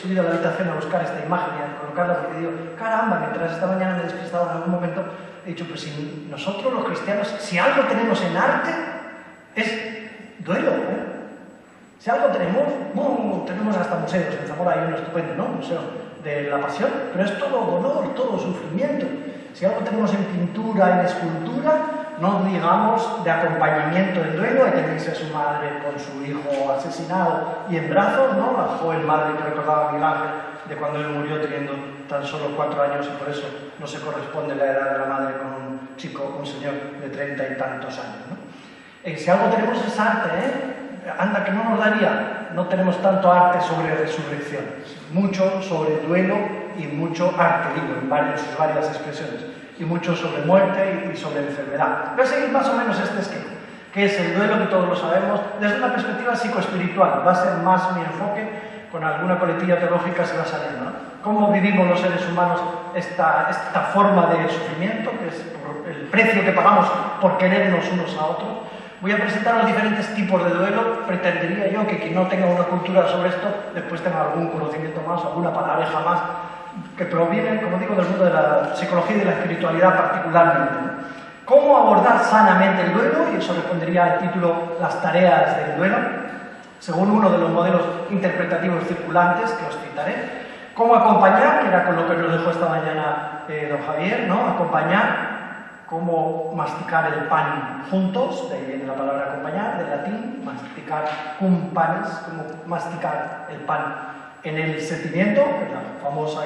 subido a la habitación a buscar esta imagen y a colocarla porque digo, caramba, mientras esta mañana me he despistado en algún momento, he dicho, pues si nosotros los cristianos, si algo tenemos en arte, es duelo, ¿eh? Si algo tenemos, tenemos hasta museos, en Zamora hay uno estupendo, ¿no? Museo de la Pasión, pero es todo dolor, todo sufrimiento. Si algo tenemos en pintura, en escultura, no digamos de acompañamiento del duelo, hay que verse a su madre con su hijo asesinado y en brazos, ¿no? La joven madre que recordaba a Miguel Ángel de cuando él murió teniendo tan solo 4 años y por eso no se corresponde la edad de la madre con un chico, un señor de 30 y tantos años, ¿no? Si algo tenemos es arte, ¿eh? Anda que no nos daría, no tenemos tanto arte sobre resurrecciones, mucho sobre duelo y mucho arte, digo, en sus varias expresiones, y mucho sobre muerte y sobre enfermedad. Voy a seguir más o menos este esquema, que es el duelo, que todos lo sabemos, desde una perspectiva psicoespiritual. Va a ser más mi enfoque, con alguna coletilla teológica se va saliendo, ¿no? Cómo vivimos los seres humanos esta forma de sufrimiento, que es el precio que pagamos por querernos unos a otros. Voy a presentar los diferentes tipos de duelo. Pretendería yo que quien no tenga una cultura sobre esto, después tenga algún conocimiento más, alguna palabreja más, que proviene, como digo, del mundo de la psicología y de la espiritualidad particularmente, ¿no? ¿Cómo abordar sanamente el duelo? Y eso respondería al título Las tareas del duelo, según uno de los modelos interpretativos circulantes que os citaré. ¿Cómo acompañar? Que era con lo que nos dejó esta mañana don Javier, ¿no? Acompañar. Cómo masticar el pan juntos, de ahí viene la palabra acompañar, del latín, masticar cum panis, cómo masticar el pan en el sentimiento, que es la famosa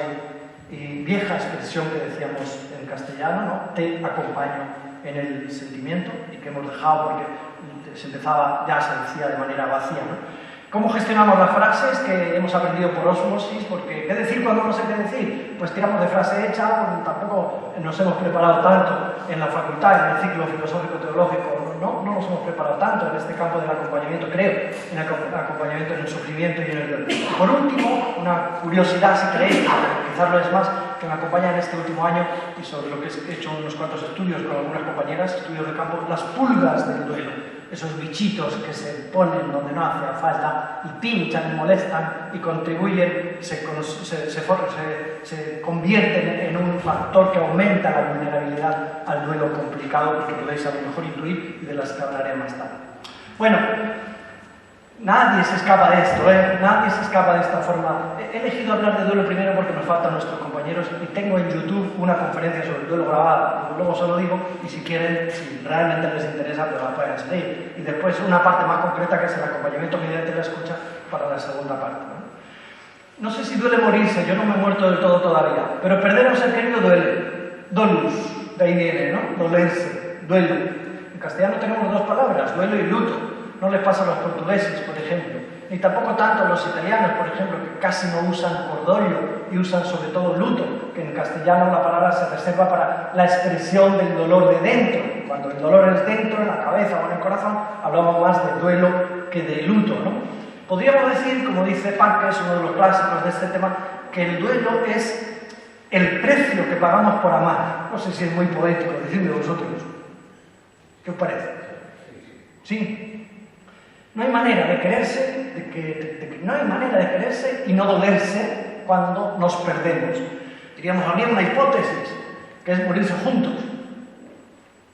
y vieja expresión que decíamos en castellano, ¿no? Te acompaño en el sentimiento, y que hemos dejado porque se empezaba, ya se decía de manera vacía, ¿no? ¿Cómo gestionamos las frases que hemos aprendido por ósmosis? Porque ¿qué decir cuando no sé qué decir? Pues tiramos de frase hecha, pues tampoco nos hemos preparado tanto en la facultad, en el ciclo filosófico-teológico, no nos hemos preparado tanto en este campo del acompañamiento, creo, en el acompañamiento en el sufrimiento y en el duelo. Por último, una curiosidad, si queréis, quizás lo es más, que me acompaña en este último año y sobre lo que he hecho unos cuantos estudios con algunas compañeras, estudios de campo, las pulgas del duelo. Esos bichitos que se ponen donde no hace falta y pinchan y molestan y contribuyen, se convierten en un factor que aumenta la vulnerabilidad al duelo complicado, que podéis a lo mejor intuir y de las que hablaré más tarde. Bueno, nadie se escapa de esto, ¿eh? Nadie se escapa de esta forma. He elegido hablar de duelo primero porque nos faltan nuestros compañeros y tengo en YouTube una conferencia sobre el duelo grabada, luego se lo digo, y si quieren, si realmente les interesa, pues la pueden seguir. Y después una parte más concreta que es el acompañamiento mediante la escucha para la segunda parte, ¿no? No sé si duele morirse, yo no me he muerto del todo todavía, pero perder a un ser querido duele. Dolus, de ahí viene, ¿no? Dolerse, duelo. En castellano tenemos 2 palabras, duelo y luto. No les pasa a los portugueses, por ejemplo, ni tampoco tanto a los italianos, por ejemplo, que casi no usan cordoglio y usan sobre todo luto, que en castellano la palabra se reserva para la expresión del dolor de dentro. Cuando el dolor es dentro, en la cabeza o en el corazón, hablamos más de duelo que de luto, ¿no? Podríamos decir, como dice Parques, uno de los clásicos de este tema, que el duelo es el precio que pagamos por amar. No sé si es muy poético, decidme vosotros. ¿Qué os parece? ¿Sí? No hay manera de quererse, no hay manera de quererse y no dolerse cuando nos perdemos. Diríamos, habría una hipótesis, que es morirse juntos.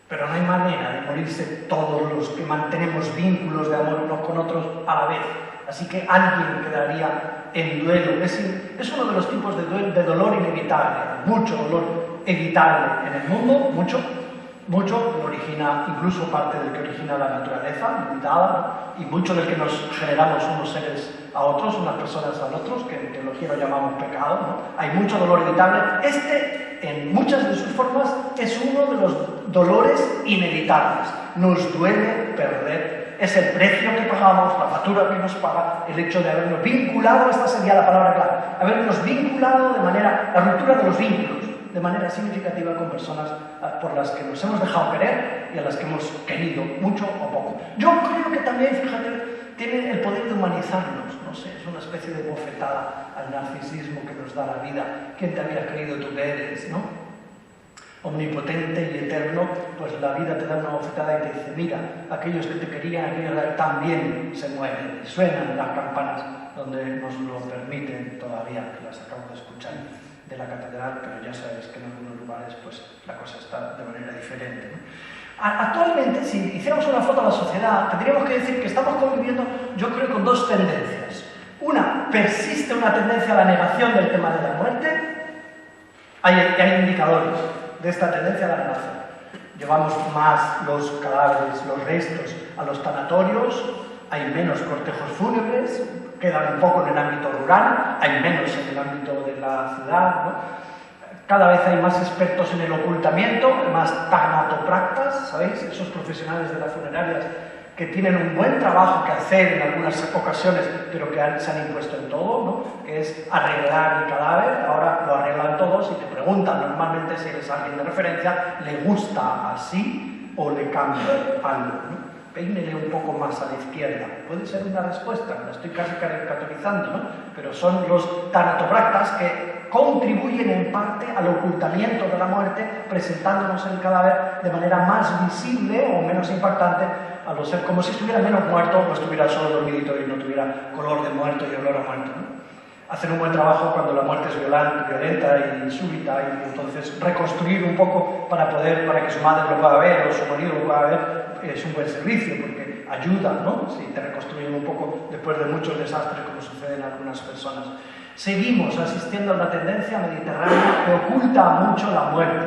Pero no hay manera de morirse todos los que mantenemos vínculos de amor unos con otros a la vez. Así que alguien quedaría en duelo. Es uno de los tipos de dolor inevitable. Mucho dolor evitable en el mundo, mucho que origina, incluso parte del que origina la naturaleza limitada, y mucho del que nos generamos unos seres a otros, unas personas a otros, que en teología lo llamamos pecado, ¿no? Hay mucho dolor evitable. Este, en muchas de sus formas, es uno de los dolores inevitables. Nos duele perder. Es el precio que pagamos, la factura que nos paga, el hecho de habernos vinculado, esta sería la palabra clave, habernos vinculado de manera, la ruptura de los vínculos, de manera significativa con personas por las que nos hemos dejado querer y a las que hemos querido, mucho o poco. Yo creo que también, fíjate, tiene el poder de humanizarnos, no sé, es una especie de bofetada al narcisismo que nos da la vida. ¿Quién te había creído tú que eres, no? omnipotente y eterno, pues la vida te da una bofetada y te dice, mira, aquellos que te querían, aquellos que también se mueren, y suenan las campanas donde nos lo permiten todavía, que las acabo de escuchar de la catedral, pero ya sabes que en algunos lugares pues la cosa está de manera diferente, ¿no? Actualmente, si hiciéramos una foto a la sociedad, tendríamos que decir que estamos conviviendo, yo creo, con dos tendencias. Una, persiste una tendencia a la negación del tema de la muerte. Hay indicadores de esta tendencia a la negación. Llevamos más los cadáveres, los restos a los tanatorios, hay menos cortejos fúnebres, quedan un poco en el ámbito rural, hay menos en el ámbito de la ciudad, ¿no? Cada vez hay más expertos en el ocultamiento, más tanatopractas, ¿sabéis? Esos profesionales de las funerarias que tienen un buen trabajo que hacer en algunas ocasiones, pero que se han impuesto en todo, ¿no? Que es arreglar el cadáver. Ahora lo arreglan todos y te preguntan normalmente si eres alguien de referencia, ¿le gusta así o le cambia algo, ¿no? Peínele un poco más a la izquierda. Puede ser una respuesta, la estoy casi caricaturizando, ¿no? Pero son los tanatopractas que contribuyen en parte al ocultamiento de la muerte, presentándonos el cadáver de manera más visible o menos impactante, a lo ser como si estuviera menos muerto o estuviera solo dormidito y no tuviera color de muerto y olor a muerto, ¿no? Hacen un buen trabajo cuando la muerte es violenta y súbita, y entonces reconstruir un poco para que su madre lo pueda ver o su marido lo pueda ver es un buen servicio, porque ayuda, ¿no? Si te reconstruyen un poco después de muchos desastres, como sucede en algunas personas. Seguimos asistiendo a una tendencia mediterránea que oculta mucho la muerte,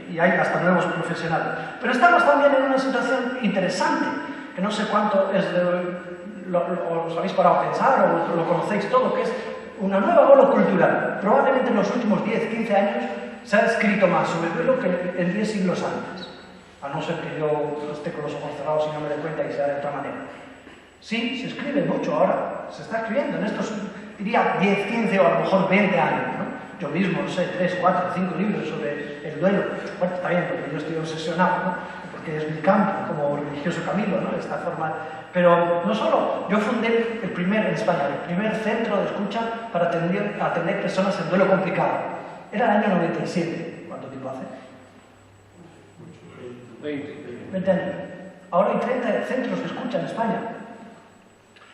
y hay hasta nuevos profesionales. Pero estamos también en una situación interesante, que no sé cuánto es os habéis parado a pensar o lo conocéis todo, que es una nueva ola cultural. Probablemente en los últimos 10, 15 años se ha escrito más sobre el duelo que en 10 siglos antes. A no ser que yo esté con los ojos cerrados y no me dé cuenta y sea de otra manera. Sí, se escribe mucho ahora. Se está escribiendo en estos, diría, 10, 15 o a lo mejor 20 años, ¿no? Yo mismo, no sé, 3, 4, 5 libros sobre el duelo. Bueno, está bien, porque yo estoy obsesionado, ¿no? Porque es mi campo, como religioso Camilo, ¿no? Esta forma. Pero no solo, yo fundé en España, el primer centro de escucha para atender personas en duelo complicado. Era el año 97. ¿Cuánto tiempo hace? 20 años. Ahora hay 30 centros de escucha en España.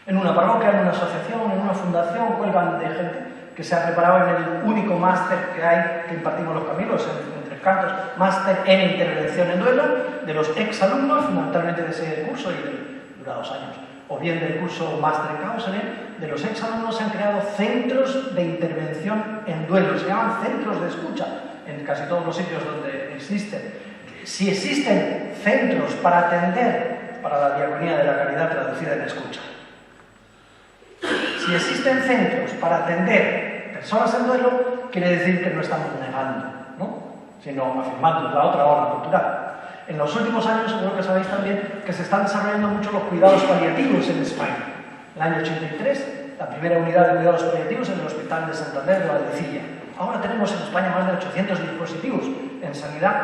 En una parroquia, en una asociación, en una fundación, cuelgan de gente que se ha preparado en el único máster que hay, que impartimos los Camilos, en Tres Cantos, máster en intervención en duelo, de los exalumnos, fundamentalmente de ese curso, y dura 2 años, o bien del curso máster en counseling, de los exalumnos se han creado centros de intervención en duelo, se llaman centros de escucha, en casi todos los sitios donde existen. Si existen centros para atender, para la diaconía de la caridad traducida en escucha, si existen centros para atender personas en duelo, quiere decir que no estamos negando, ¿no? Sino afirmando la otra ola cultural. En los últimos años, seguro que sabéis también, que se están desarrollando mucho los cuidados paliativos en España. En el año 83, la primera unidad de cuidados paliativos en el Hospital de Santander de Valdecilla. Ahora tenemos en España más de 800 dispositivos en sanidad,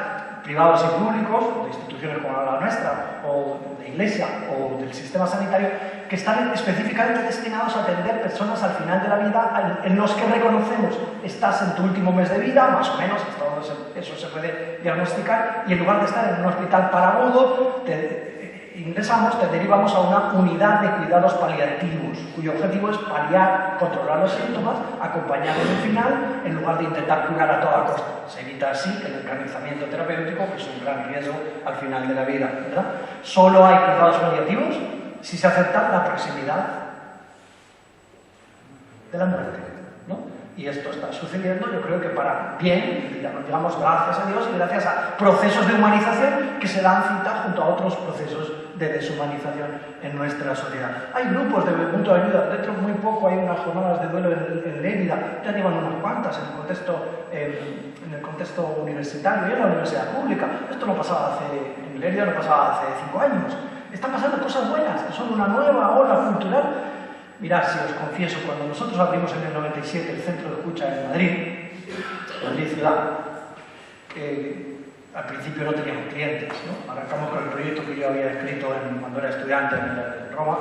privados y públicos, de instituciones como la nuestra, o de iglesia, o del sistema sanitario, que están específicamente destinados a atender personas al final de la vida, en los que reconocemos, estás en tu último mes de vida, más o menos, hasta donde eso se puede diagnosticar, y en lugar de estar en un hospital para agudo, te derivamos a una unidad de cuidados paliativos, cuyo objetivo es paliar, controlar los síntomas, acompañar en el final, en lugar de intentar curar a toda costa. Se evita así el encarnizamiento terapéutico, que es un gran riesgo al final de la vida, ¿verdad? Solo hay cuidados paliativos si se acepta la proximidad de la muerte, ¿no? Y esto está sucediendo, yo creo que para bien, digamos, gracias a Dios y gracias a procesos de humanización que se dan cita junto a otros procesos de deshumanización en nuestra sociedad. Hay grupos de mutua ayuda, dentro de muy poco hay unas jornadas de duelo en Lérida, ya llevan unas cuantas en el contexto universitario y en la universidad pública. Esto no pasaba en Lérida no pasaba hace 5 años. Están pasando cosas buenas, que son una nueva ola cultural. Mirad, si os confieso, cuando nosotros abrimos en el 97 el centro de escucha en Madrid ciudad, al principio no teníamos clientes, ¿no? Arrancamos con el proyecto que yo había escrito cuando era estudiante en Roma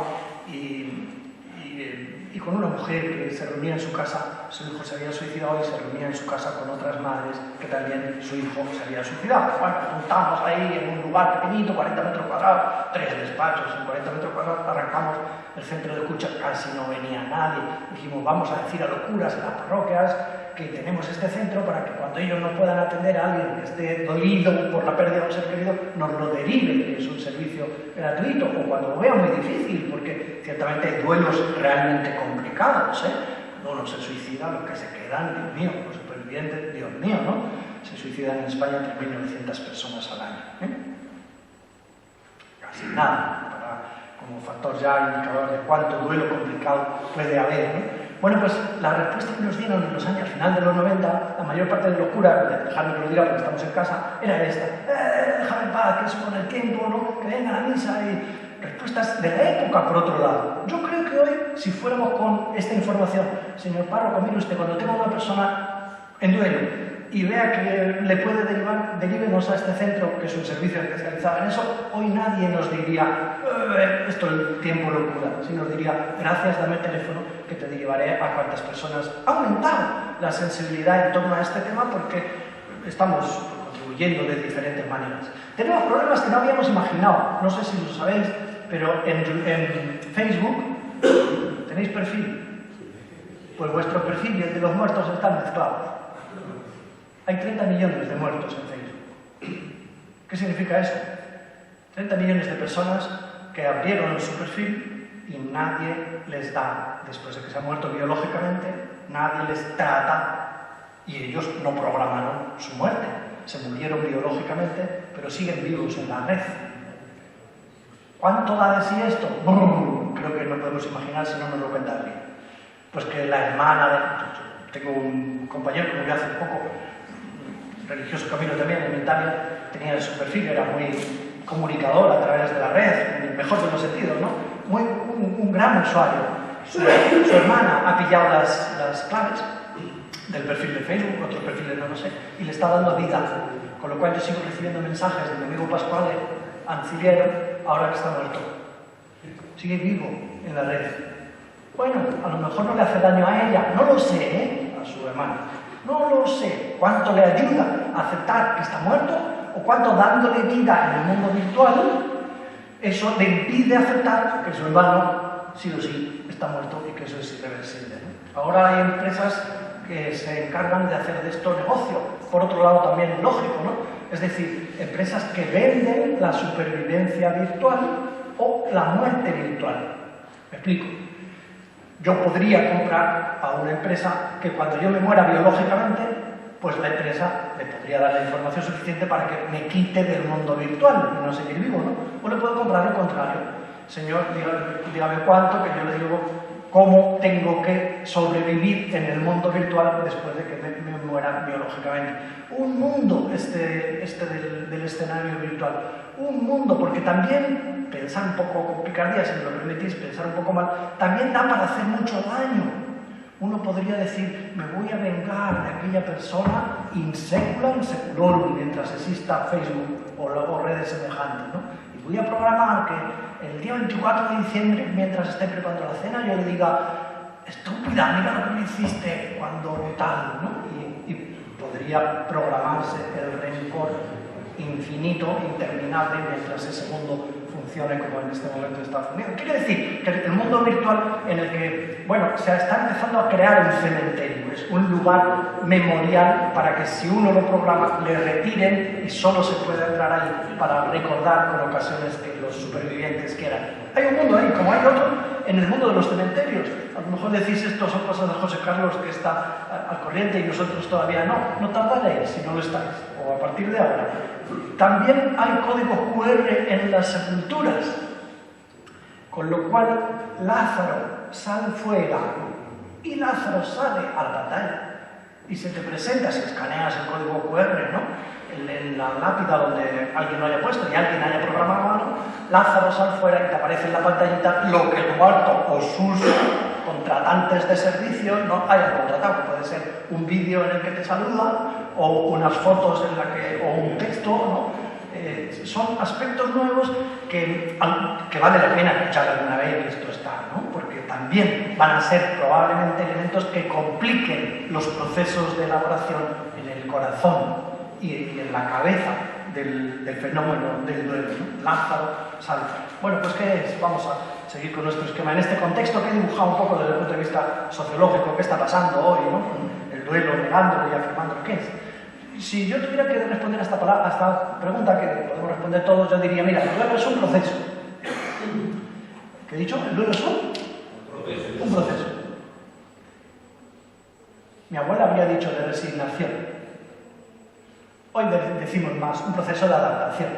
y y con una mujer que se reunía en su casa, su hijo se había suicidado y se reunía en su casa con otras madres que también su hijo se había suicidado. Bueno, juntamos ahí en un lugar pequeñito, 40 metros cuadrados, 3 despachos en 40 metros cuadrados, arrancamos el centro de escucha, casi no venía nadie. Dijimos, vamos a decir a los curas en las parroquias que tenemos este centro para que cuando ellos no puedan atender a alguien que esté dolido por la pérdida de un ser querido, nos lo deriven, que es un servicio gratuito, o cuando lo vean muy difícil, porque ciertamente hay duelos realmente complicados, ¿eh? Cuando uno se suicida, los que se quedan, Dios mío, los supervivientes, Dios mío, ¿no? Se suicidan en España 3.900 personas al año, ¿eh? Casi nada, como factor ya indicador de cuánto duelo complicado puede haber, ¿no? Bueno, pues la respuesta que nos dieron en los años, al final de los 90, la mayor parte de locura, dejadme que lo diga porque estamos en casa, era esta. Déjame en paz, que eso con el tiempo, ¿no? Que vengan a misa y respuestas de la época, por otro lado. Yo creo que hoy, si fuéramos con esta información, señor párroco, mire usted, cuando tenga una persona en duelo y vea que le puede derivar, derívenos a este centro, que es un servicio especializado en eso, hoy nadie nos diría, esto es tiempo locura, sino nos diría, gracias, dame el teléfono, que te derivaré a cuantas personas. Ha aumentado la sensibilidad en torno a este tema porque estamos contribuyendo de diferentes maneras. Tenemos problemas que no habíamos imaginado, no sé si lo sabéis, pero en Facebook tenéis perfil. Pues vuestro perfil y el de los muertos están mezclados. Hay 30 millones de muertos en Facebook. ¿Qué significa eso? 30 millones de personas que abrieron su perfil y nadie les da, después de que se han muerto biológicamente, nadie les trata y ellos no programaron su muerte. Se murieron biológicamente, pero siguen vivos en la red. ¿Cuánto da de sí esto? Creo que no podemos imaginar si no nos lo cuenta alguien. Pues que la hermana de... Tengo un compañero que murió hace poco, religioso camino también en Italia, tenía su perfil, era muy comunicador a través de la red, en el mejor de los sentidos, ¿no? Un gran usuario. Su hermana ha pillado las claves del perfil de Facebook, otros perfiles no lo sé, y le está dando vida. Con lo cual yo sigo recibiendo mensajes de mi amigo Pascual, ancillero, ahora que está muerto. Sigue vivo en la red. Bueno, a lo mejor no le hace daño a ella, no lo sé, ¿eh? A su hermana. No lo sé. ¿Cuánto le ayuda a aceptar que está muerto? ¿O cuánto dándole vida en el mundo virtual, eso le impide aceptar que su hermano sí o sí está muerto y que eso es irreversible, ¿no? Ahora hay empresas que se encargan de hacer de esto negocio. Por otro lado, también lógico, ¿no? Es decir, empresas que venden la supervivencia virtual o la muerte virtual. ¿Me explico? Yo podría comprar a una empresa que cuando yo me muera biológicamente, pues la empresa le podría dar la información suficiente para que me quite del mundo virtual y no seguir vivo, ¿no? O le puedo comprar lo contrario. Señor, dígame cuánto, que yo le digo cómo tengo que sobrevivir en el mundo virtual después de que me muera biológicamente. Un mundo del escenario virtual. Un mundo, porque también, pensar un poco con picardía, si me lo permitís, pensar un poco mal, también da para hacer mucho daño. Uno podría decir, me voy a vengar de aquella persona in secula, in seculorum, mientras exista Facebook o redes semejantes, ¿no? Y voy a programar que el día 24 de diciembre, mientras esté preparando la cena, yo le diga, estúpida, mira lo que me hiciste cuando tal, ¿no? Y podría programarse el rencor infinito, interminable, mientras ese mundo funcione como en este momento está funcionando. Quiere decir que el mundo virtual en el que, bueno, se está empezando a crear un cementerio, es un lugar memorial para que si uno lo programa, le retiren y solo se puede entrar ahí para recordar con ocasiones que los supervivientes quieran. Hay un mundo ahí, como hay otro en el mundo de los cementerios. A lo mejor decís, esto son cosas de José Carlos que está al corriente y nosotros todavía no. No tardaréis si no lo estáis, o a partir de ahora. También hay códigos QR en las sepulturas, con lo cual Lázaro sale fuera y Lázaro sale a la pantalla y se te presenta, si escaneas el código QR, ¿no? En la lápida donde alguien lo haya puesto y alguien haya programado algo, Lázaro sale fuera y te aparece en la pantallita lo que el muerto o sus contratantes de servicio no hayan contratado, que puede ser un vídeo en el que te saluda o unas fotos en la que, o un texto, ¿no? Son aspectos nuevos que vale la pena escuchar alguna vez, esto está, ¿no? Porque también van a ser probablemente elementos que compliquen los procesos de elaboración en el corazón y en la cabeza del fenómeno del duelo, ¿no? Lázaro salta. Bueno, pues ¿qué es? Vamos a seguir con nuestro esquema. En este contexto que he dibujado un poco desde el punto de vista sociológico, ¿qué está pasando hoy, ¿no? Con el duelo, negándolo y afirmándolo, ¿qué es? Si yo tuviera que responder a esta pregunta, que podemos responder todos, yo diría, mira, el duelo es un proceso. ¿Qué he dicho? El duelo es un proceso. Mi abuela habría dicho de resignación. Hoy decimos más, un proceso de adaptación.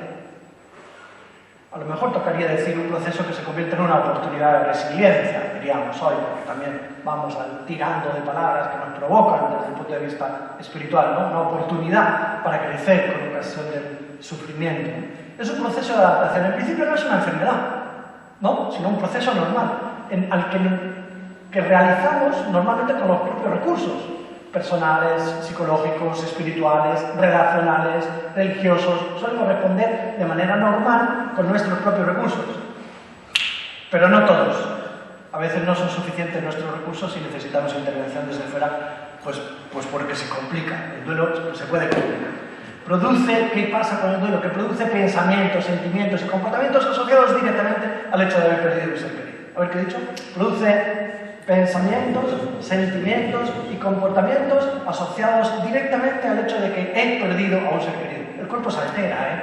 A lo mejor tocaría decir un proceso que se convierte en una oportunidad de resiliencia, diríamos hoy, porque también vamos tirando de palabras que nos provocan desde el punto de vista espiritual, ¿no? Una oportunidad para crecer con ocasión del sufrimiento. Es un proceso de adaptación. En principio no es una enfermedad, ¿no? Sino un proceso normal, al que realizamos normalmente con los propios recursos personales, psicológicos, espirituales, relacionales, religiosos. Solemos responder de manera normal con nuestros propios recursos. Pero no todos. A veces no son suficientes nuestros recursos y necesitamos intervención desde fuera, pues porque se complica. El duelo se puede complicar. ¿Qué pasa con el duelo? Que produce pensamientos, sentimientos y comportamientos asociados directamente al hecho de haber perdido un ser querido. A ver qué he dicho. Produce pensamientos, sentimientos y comportamientos asociados directamente al hecho de que he perdido a un ser querido. El cuerpo se altera,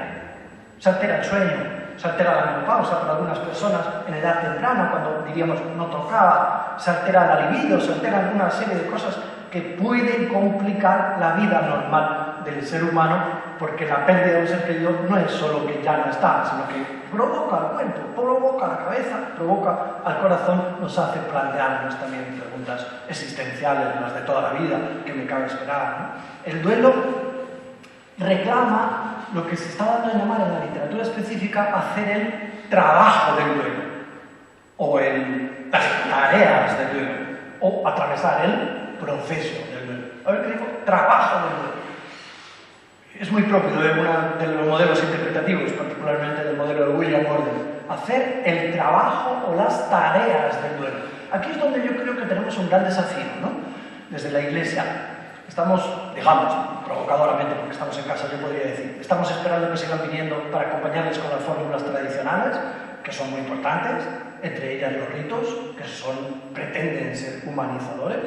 se altera el sueño, se altera la menopausa para algunas personas en edad temprana, cuando diríamos no tocaba, se altera la libido, se alteran una serie de cosas que pueden complicar la vida normal del ser humano, porque la pérdida de un ser querido no es solo que ya no está, sino que provoca al cuerpo, provoca a la cabeza, provoca al corazón, nos hace plantearnos también preguntas existenciales, las de toda la vida, que me cabe esperar, ¿no? El duelo reclama lo que se está dando a llamar en la literatura específica hacer el trabajo del duelo, o las tareas del duelo, o atravesar el proceso del duelo. A ver qué digo, trabajo del duelo. Es muy propio de los modelos interpretativos, particularmente del modelo de William Gordon. Hacer el trabajo o las tareas del duelo. Aquí es donde yo creo que tenemos un gran desafío, ¿no? Desde la Iglesia. Estamos, digamos, provocadoramente, porque estamos en casa, yo podría decir, estamos esperando que sigan viniendo para acompañarles con las fórmulas tradicionales, que son muy importantes, entre ellas los ritos, que pretenden ser humanizadores,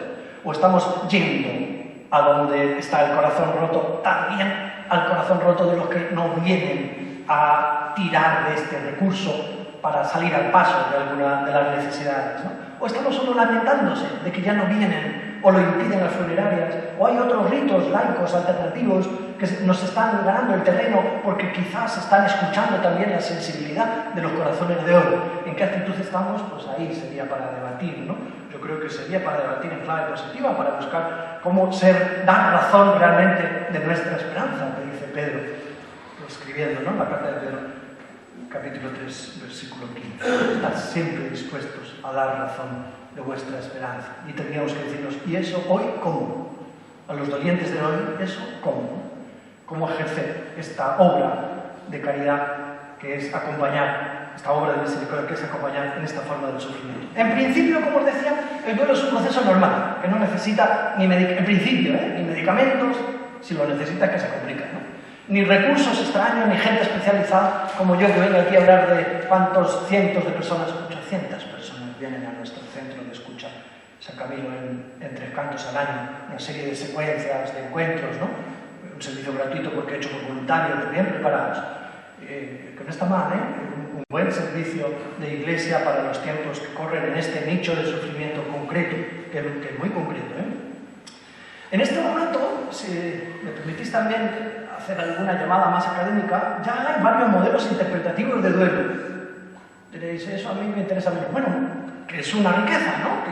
o estamos yendo a donde está el corazón roto, también al corazón roto de los que no vienen a tirar de este recurso para salir al paso de alguna de las necesidades, ¿no? O estamos solo lamentándose de que ya no vienen o lo impiden las funerarias, o hay otros ritos laicos alternativos que nos están ganando el terreno porque quizás están escuchando también la sensibilidad de los corazones de oro. ¿En qué actitud estamos? Pues ahí sería para debatir, ¿no? Yo creo que sería para debatir en clave positiva, para buscar cómo dar razón realmente de nuestra esperanza, que dice Pedro, escribiendo, ¿no? La carta de Pedro, capítulo 3, versículo 15. Estad siempre dispuestos a dar razón de vuestra esperanza. Y tendríamos que decirnos, ¿y eso hoy cómo? A los dolientes de hoy, ¿eso cómo? ¿Cómo ejercer esta obra de caridad que es acompañar, esta obra de misericordia que es acompañar en esta forma del sufrimiento? En principio, como os decía, el duelo es un proceso normal, que no necesita ni medicamentos, si lo necesita que se complica, ¿no? Ni recursos extraños, ni gente especializada, como yo que vengo aquí a hablar de cuántos cientos de personas, 800 personas vienen a nuestro centro de escucha San Camilo en 3 cantos al año, una serie de secuencias, de encuentros, ¿no? Un servicio gratuito porque hecho por voluntarios, bien preparados. Que no está mal, ¿eh? Un buen servicio de iglesia para los tiempos que corren en este nicho de sufrimiento concreto, que es muy concreto, ¿eh? En este momento, si me permitís también hacer alguna llamada más académica, ya hay varios modelos interpretativos de duelo. Diréis, eso a mí me interesa menos. Bueno, que es una riqueza, ¿no?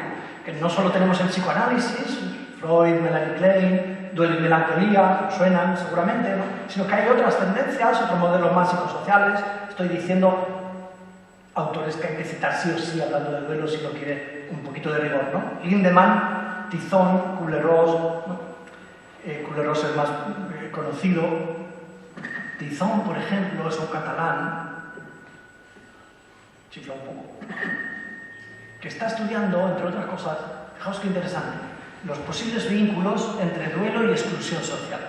Que no solo tenemos el psicoanálisis, Freud, Melanie Klein, duelo y melancolía, suenan seguramente, ¿no? Sino que hay otras tendencias, otros modelos más psicosociales. Estoy diciendo autores que hay que citar sí o sí hablando de duelo si lo quiere un poquito de rigor, ¿no? Lindemann, Tizón, Kubler-Ross, ¿no? Kubler-Ross es más conocido, Tizón, por ejemplo, es un catalán, chifla un poco, que está estudiando, entre otras cosas, fijaos qué interesante, los posibles vínculos entre duelo y exclusión social.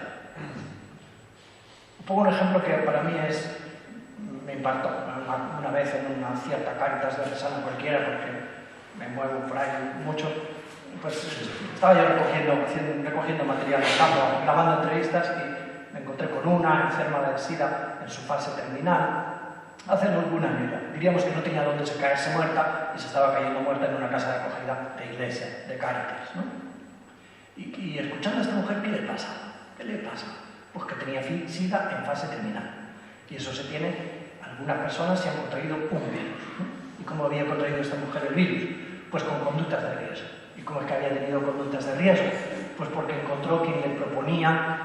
Pongo un ejemplo que para mí me impactó una vez en una cierta Cáritas diocesana cualquiera, porque me muevo por ahí mucho. Pues estaba yo recogiendo material de campo, grabando entrevistas, y me encontré con una enferma de SIDA en su fase terminal hace algún año ya. Diríamos que no tenía dónde caerse muerta y se estaba cayendo muerta en una casa de acogida de iglesia, de Cáritas, ¿no? Y escuchando a esta mujer, ¿qué le pasa? ¿Qué le pasa? Pues que tenía SIDA en fase terminal. Y eso se tiene, algunas personas se han contraído un virus, ¿no? ¿Y cómo había contraído esta mujer el virus? Pues con conductas de riesgo. ¿Y cómo es que había tenido conductas de riesgo? Pues porque encontró quien le proponía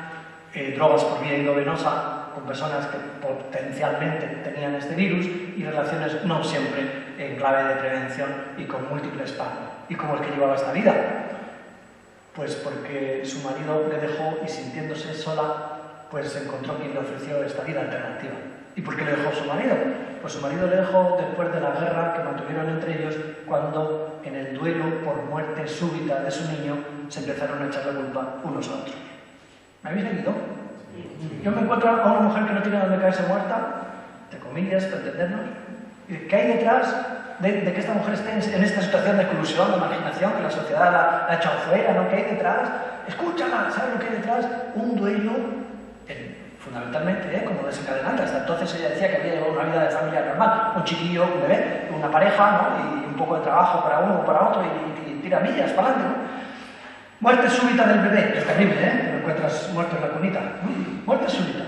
drogas por vía endovenosa con personas que potencialmente tenían este virus y relaciones no siempre en clave de prevención y con múltiples pagos. ¿Y cómo es que llevaba esta vida? Pues porque su marido le dejó y sintiéndose sola, pues encontró quien le ofreció esta vida alternativa. ¿Y por qué le dejó su marido? Pues su marido le dejó después de la guerra que mantuvieron entre ellos, cuando en el duelo por muerte súbita de su niño se empezaron a echar la culpa unos a otros. ¿Me habéis leído? Yo me encuentro a una mujer que no tiene dónde caerse muerta, entre comillas, para entendernos, y ¿qué hay detrás de que esta mujer esté en esta situación de exclusión, de marginación, que la sociedad la ha echado fuera, ¿no? ¿Qué hay detrás? Escúchala, ¿sabes lo que hay detrás? Un duelo, fundamentalmente, como desencadenante. Hasta entonces ella decía que había llevado una vida de familia normal, un chiquillo, un bebé, una pareja, ¿no? Y un poco de trabajo para uno o para otro y tira millas para adelante, ¿no? Muerte súbita del bebé, que es terrible, ¿eh? Lo encuentras muerto en la cunita. Muerte súbita.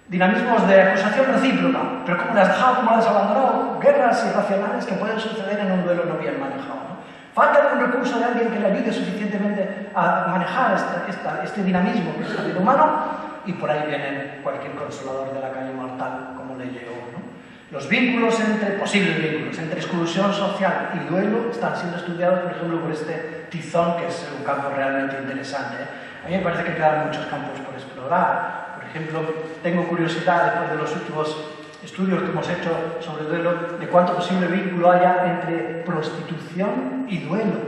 Dinamismos de acusación recíproca, pero ¿cómo las has dejado? ¿Cómo las has abandonado? Guerras irracionales que pueden suceder en un duelo no bien manejado, ¿no? Falta de un recurso de alguien que le ayude suficientemente a manejar este dinamismo que es el ser humano, y por ahí viene cualquier consolador de la calle mortal, como le llegó, ¿no? Los posibles vínculos entre exclusión social y duelo están siendo estudiados, por ejemplo, por este Tizón, que es un campo realmente interesante, ¿eh? A mí me parece que quedan muchos campos por explorar. Por ejemplo, tengo curiosidad, después de los últimos estudios que hemos hecho sobre el duelo, de cuánto posible vínculo haya entre prostitución y duelo.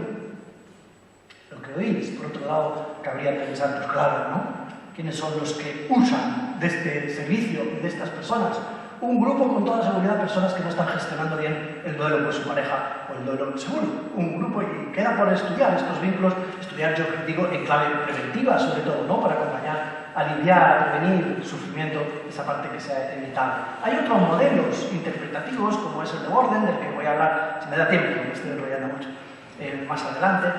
Lo que oís, por otro lado, cabría pensar, pues claro, ¿no? ¿Quiénes son los que usan de este servicio y de estas personas? Un grupo, con toda seguridad, de personas que no están gestionando bien el duelo con su pareja o el duelo seguro. Un grupo, y queda por estudiar estos vínculos, estudiar, yo digo, en clave preventiva, sobre todo, ¿no? Para acompañar, aliviar, prevenir el sufrimiento, esa parte que sea evitable. Hay otros modelos interpretativos, como es el de Borden, del que voy a hablar, si me da tiempo, porque me estoy enrollando mucho, más adelante,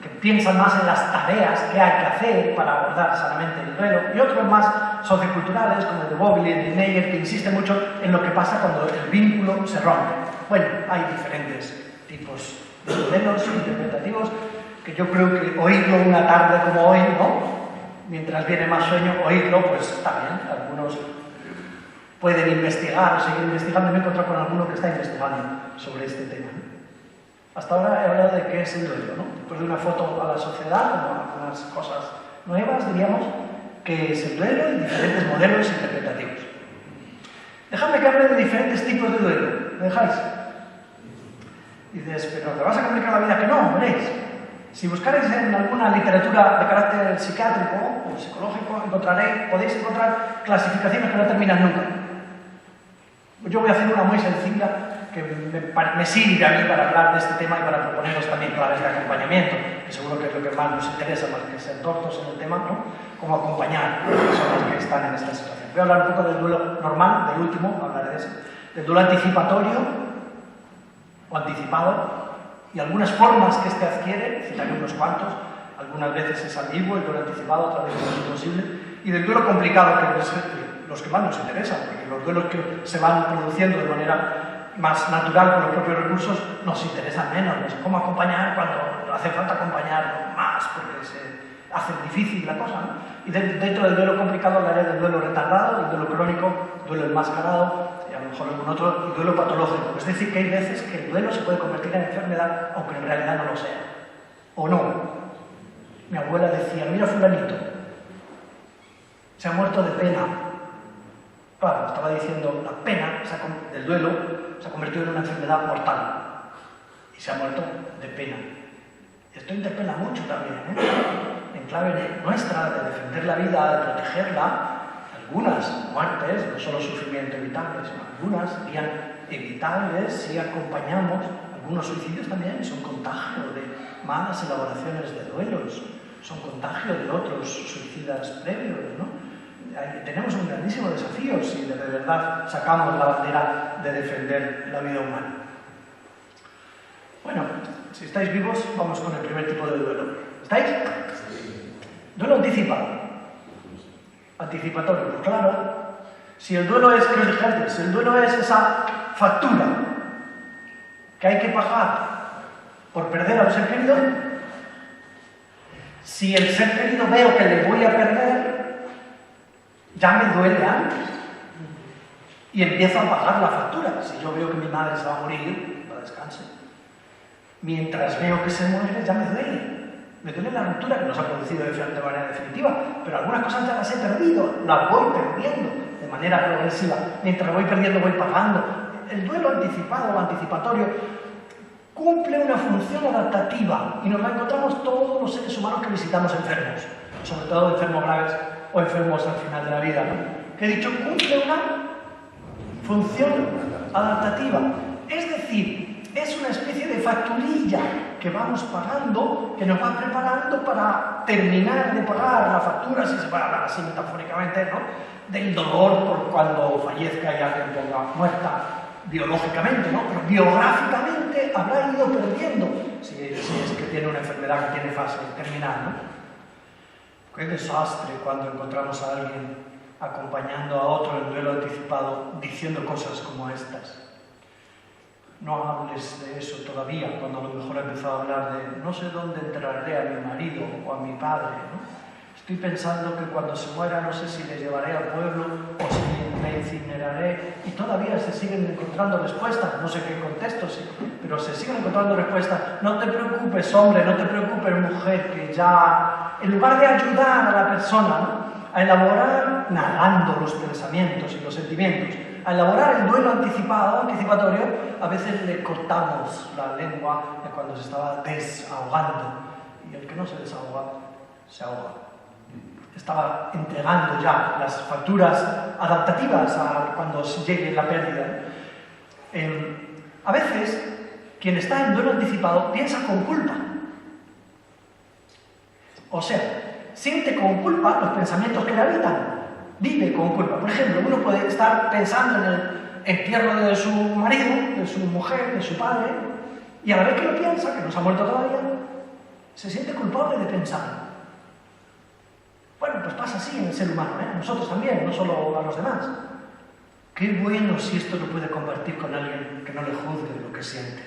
que piensan más en las tareas que hay que hacer para abordar sanamente el duelo, y otros más socioculturales, como el de Bobby y el de Meyer, que insisten mucho en lo que pasa cuando el vínculo se rompe. Bueno, hay diferentes tipos de modelos interpretativos que yo creo que oírlo una tarde como hoy, ¿no? Mientras viene más sueño, oírlo, pues está bien. Algunos pueden investigar o seguir investigando. Me he encontrado con alguno que está investigando sobre este tema. Hasta ahora he hablado de qué es el duelo, ¿no? Después de una foto a la sociedad, como algunas cosas nuevas, diríamos, que es el duelo y diferentes modelos interpretativos. Dejadme que hable de diferentes tipos de duelo. ¿Me dejáis? Y dices, pero ¿te vas a complicar la vida? Que no, veréis. Si buscaréis en alguna literatura de carácter psiquiátrico o psicológico, podéis encontrar clasificaciones que no terminan nunca. Yo voy a hacer una muy sencilla que me sirve a mí para hablar de este tema y para proponeros también claves de acompañamiento, que seguro que es lo que más nos interesa, más que ser tortos en el tema, ¿no? Cómo acompañar a las personas que están en esta situación. Voy a hablar un poco del duelo normal, del último, hablaré de eso, del duelo anticipatorio o anticipado, y algunas formas que este adquiere, citaré unos cuantos, algunas veces es ambiguo, el duelo anticipado, otras veces es imposible, y del duelo complicado, que es los que más nos interesan, porque los duelos que se van produciendo de manera más natural con los propios recursos nos interesan menos. ¿Cómo acompañar cuando hace falta acompañar más? Porque se hace difícil la cosa, ¿no? Y dentro del duelo complicado hablaré del duelo retardado, el duelo crónico, duelo enmascarado, y a lo mejor algún otro, y duelo patológico. Es decir, que hay veces que el duelo se puede convertir en enfermedad, aunque en realidad no lo sea. ¿O no? Mi abuela decía, mira fulanito, se ha muerto de pena. Claro, estaba diciendo, la pena del duelo se ha convertido en una enfermedad mortal y se ha muerto de pena. Esto interpela mucho también, en clave nuestra, de defender la vida, de protegerla. Algunas muertes, no solo sufrimiento evitable, sino algunas serían evitables si acompañamos. Algunos suicidios también son contagio de malas elaboraciones de duelos, son contagio de otros suicidas previos, ¿no? Tenemos un grandísimo desafío si de verdad sacamos la bandera de defender la vida humana. Bueno, si estáis vivos, vamos con el primer tipo de duelo. ¿Estáis? Duelo anticipado. Anticipatorio, pues claro. Si el duelo es, ¿qué os dije antes? Si el duelo es esa factura que hay que pagar por perder a un ser querido, si el ser querido veo que le voy a perder, ya me duele antes y empiezo a pagar la factura. Si yo veo que mi madre se va a morir, para descanse, mientras veo que se muere, ya me duele la ruptura, que no se ha producido de manera definitiva, pero algunas cosas ya las he perdido, las voy perdiendo de manera progresiva. Mientras voy perdiendo, voy pagando. El duelo anticipado o anticipatorio cumple una función adaptativa y nos la encontramos todos los seres humanos que visitamos enfermos, sobre todo enfermos graves o enfermos al final de la vida, ¿no? Que he dicho, cumple una función adaptativa. Es decir, es una especie de facturilla que vamos pagando, que nos va preparando para terminar de pagar la factura, si se puede hablar así metafóricamente, ¿no? Del dolor por cuando fallezca y alguien ponga muerta biológicamente, ¿no? Pero biográficamente habrá ido perdiendo, si es que tiene una enfermedad que tiene fase terminal, ¿no? Qué desastre cuando encontramos a alguien acompañando a otro en duelo anticipado diciendo cosas como estas. No hables de eso todavía, cuando a lo mejor ha empezado a hablar de no sé dónde enterraré a mi marido o a mi padre, ¿no? Estoy pensando que cuando se muera no sé si le llevaré al pueblo o si le incineraré, y todavía se siguen encontrando respuestas, no sé qué contexto, sí, pero se siguen encontrando respuestas. No te preocupes, hombre, no te preocupes, mujer, que ya, en lugar de ayudar a la persona, ¿no?, a elaborar, narrando los pensamientos y los sentimientos, a elaborar el duelo anticipatorio, a veces le cortamos la lengua cuando se estaba desahogando, y el que no se desahoga, se ahoga. Estaba entregando ya las facturas adaptativas a cuando llegue la pérdida. A veces, quien está en duelo anticipado piensa con culpa. O sea, siente con culpa los pensamientos que le habitan. Vive con culpa. Por ejemplo, uno puede estar pensando en el entierro de su marido, de su mujer, de su padre, y a la vez que lo piensa, que no se ha muerto todavía, se siente culpable de pensar. Bueno, pues pasa así en el ser humano, ¿eh? Nosotros también, no solo a los demás. Qué bueno si esto lo puede compartir con alguien que no le juzgue lo que siente,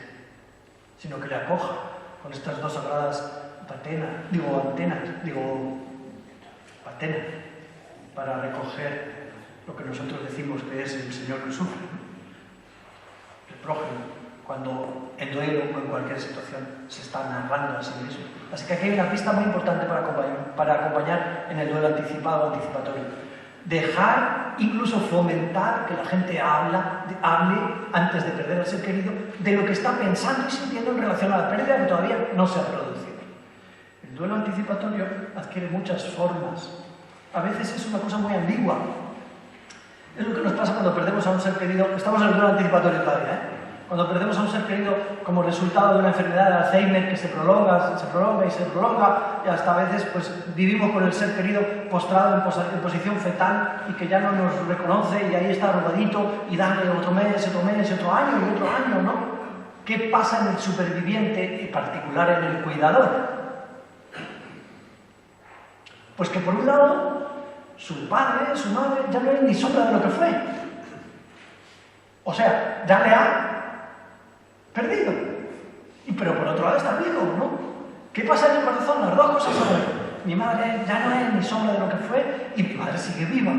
sino que le acoja con estas dos sagradas antenas, para recoger lo que nosotros decimos que es el Señor que sufre, ¿no? El prójimo, cuando en duelo o en cualquier situación se está narrando a sí mismo. Así que aquí hay una pista muy importante para acompañar en el duelo anticipado o anticipatorio. Dejar, incluso fomentar que la gente hable antes de perder al ser querido de lo que está pensando y sintiendo en relación a la pérdida que todavía no se ha producido. El duelo anticipatorio adquiere muchas formas. A veces es una cosa muy ambigua. Es lo que nos pasa cuando perdemos a un ser querido. Estamos en el duelo anticipatorio todavía, ¿eh? Cuando perdemos a un ser querido como resultado de una enfermedad de Alzheimer que se prolonga y hasta a veces pues vivimos con el ser querido postrado en posición fetal y que ya no nos reconoce y ahí está arrugadito y dale otro mes, otro año y otro año, ¿no? ¿Qué pasa en el superviviente, en particular en el cuidador? Pues que por un lado su padre, su madre ya no es ni sombra de lo que fue. O sea, ya le ha perdido. Pero por otro lado está vivo, ¿no? ¿Qué pasa en el corazón? Las dos cosas son: mi madre ya no es ni sombra de lo que fue y mi madre sigue viva.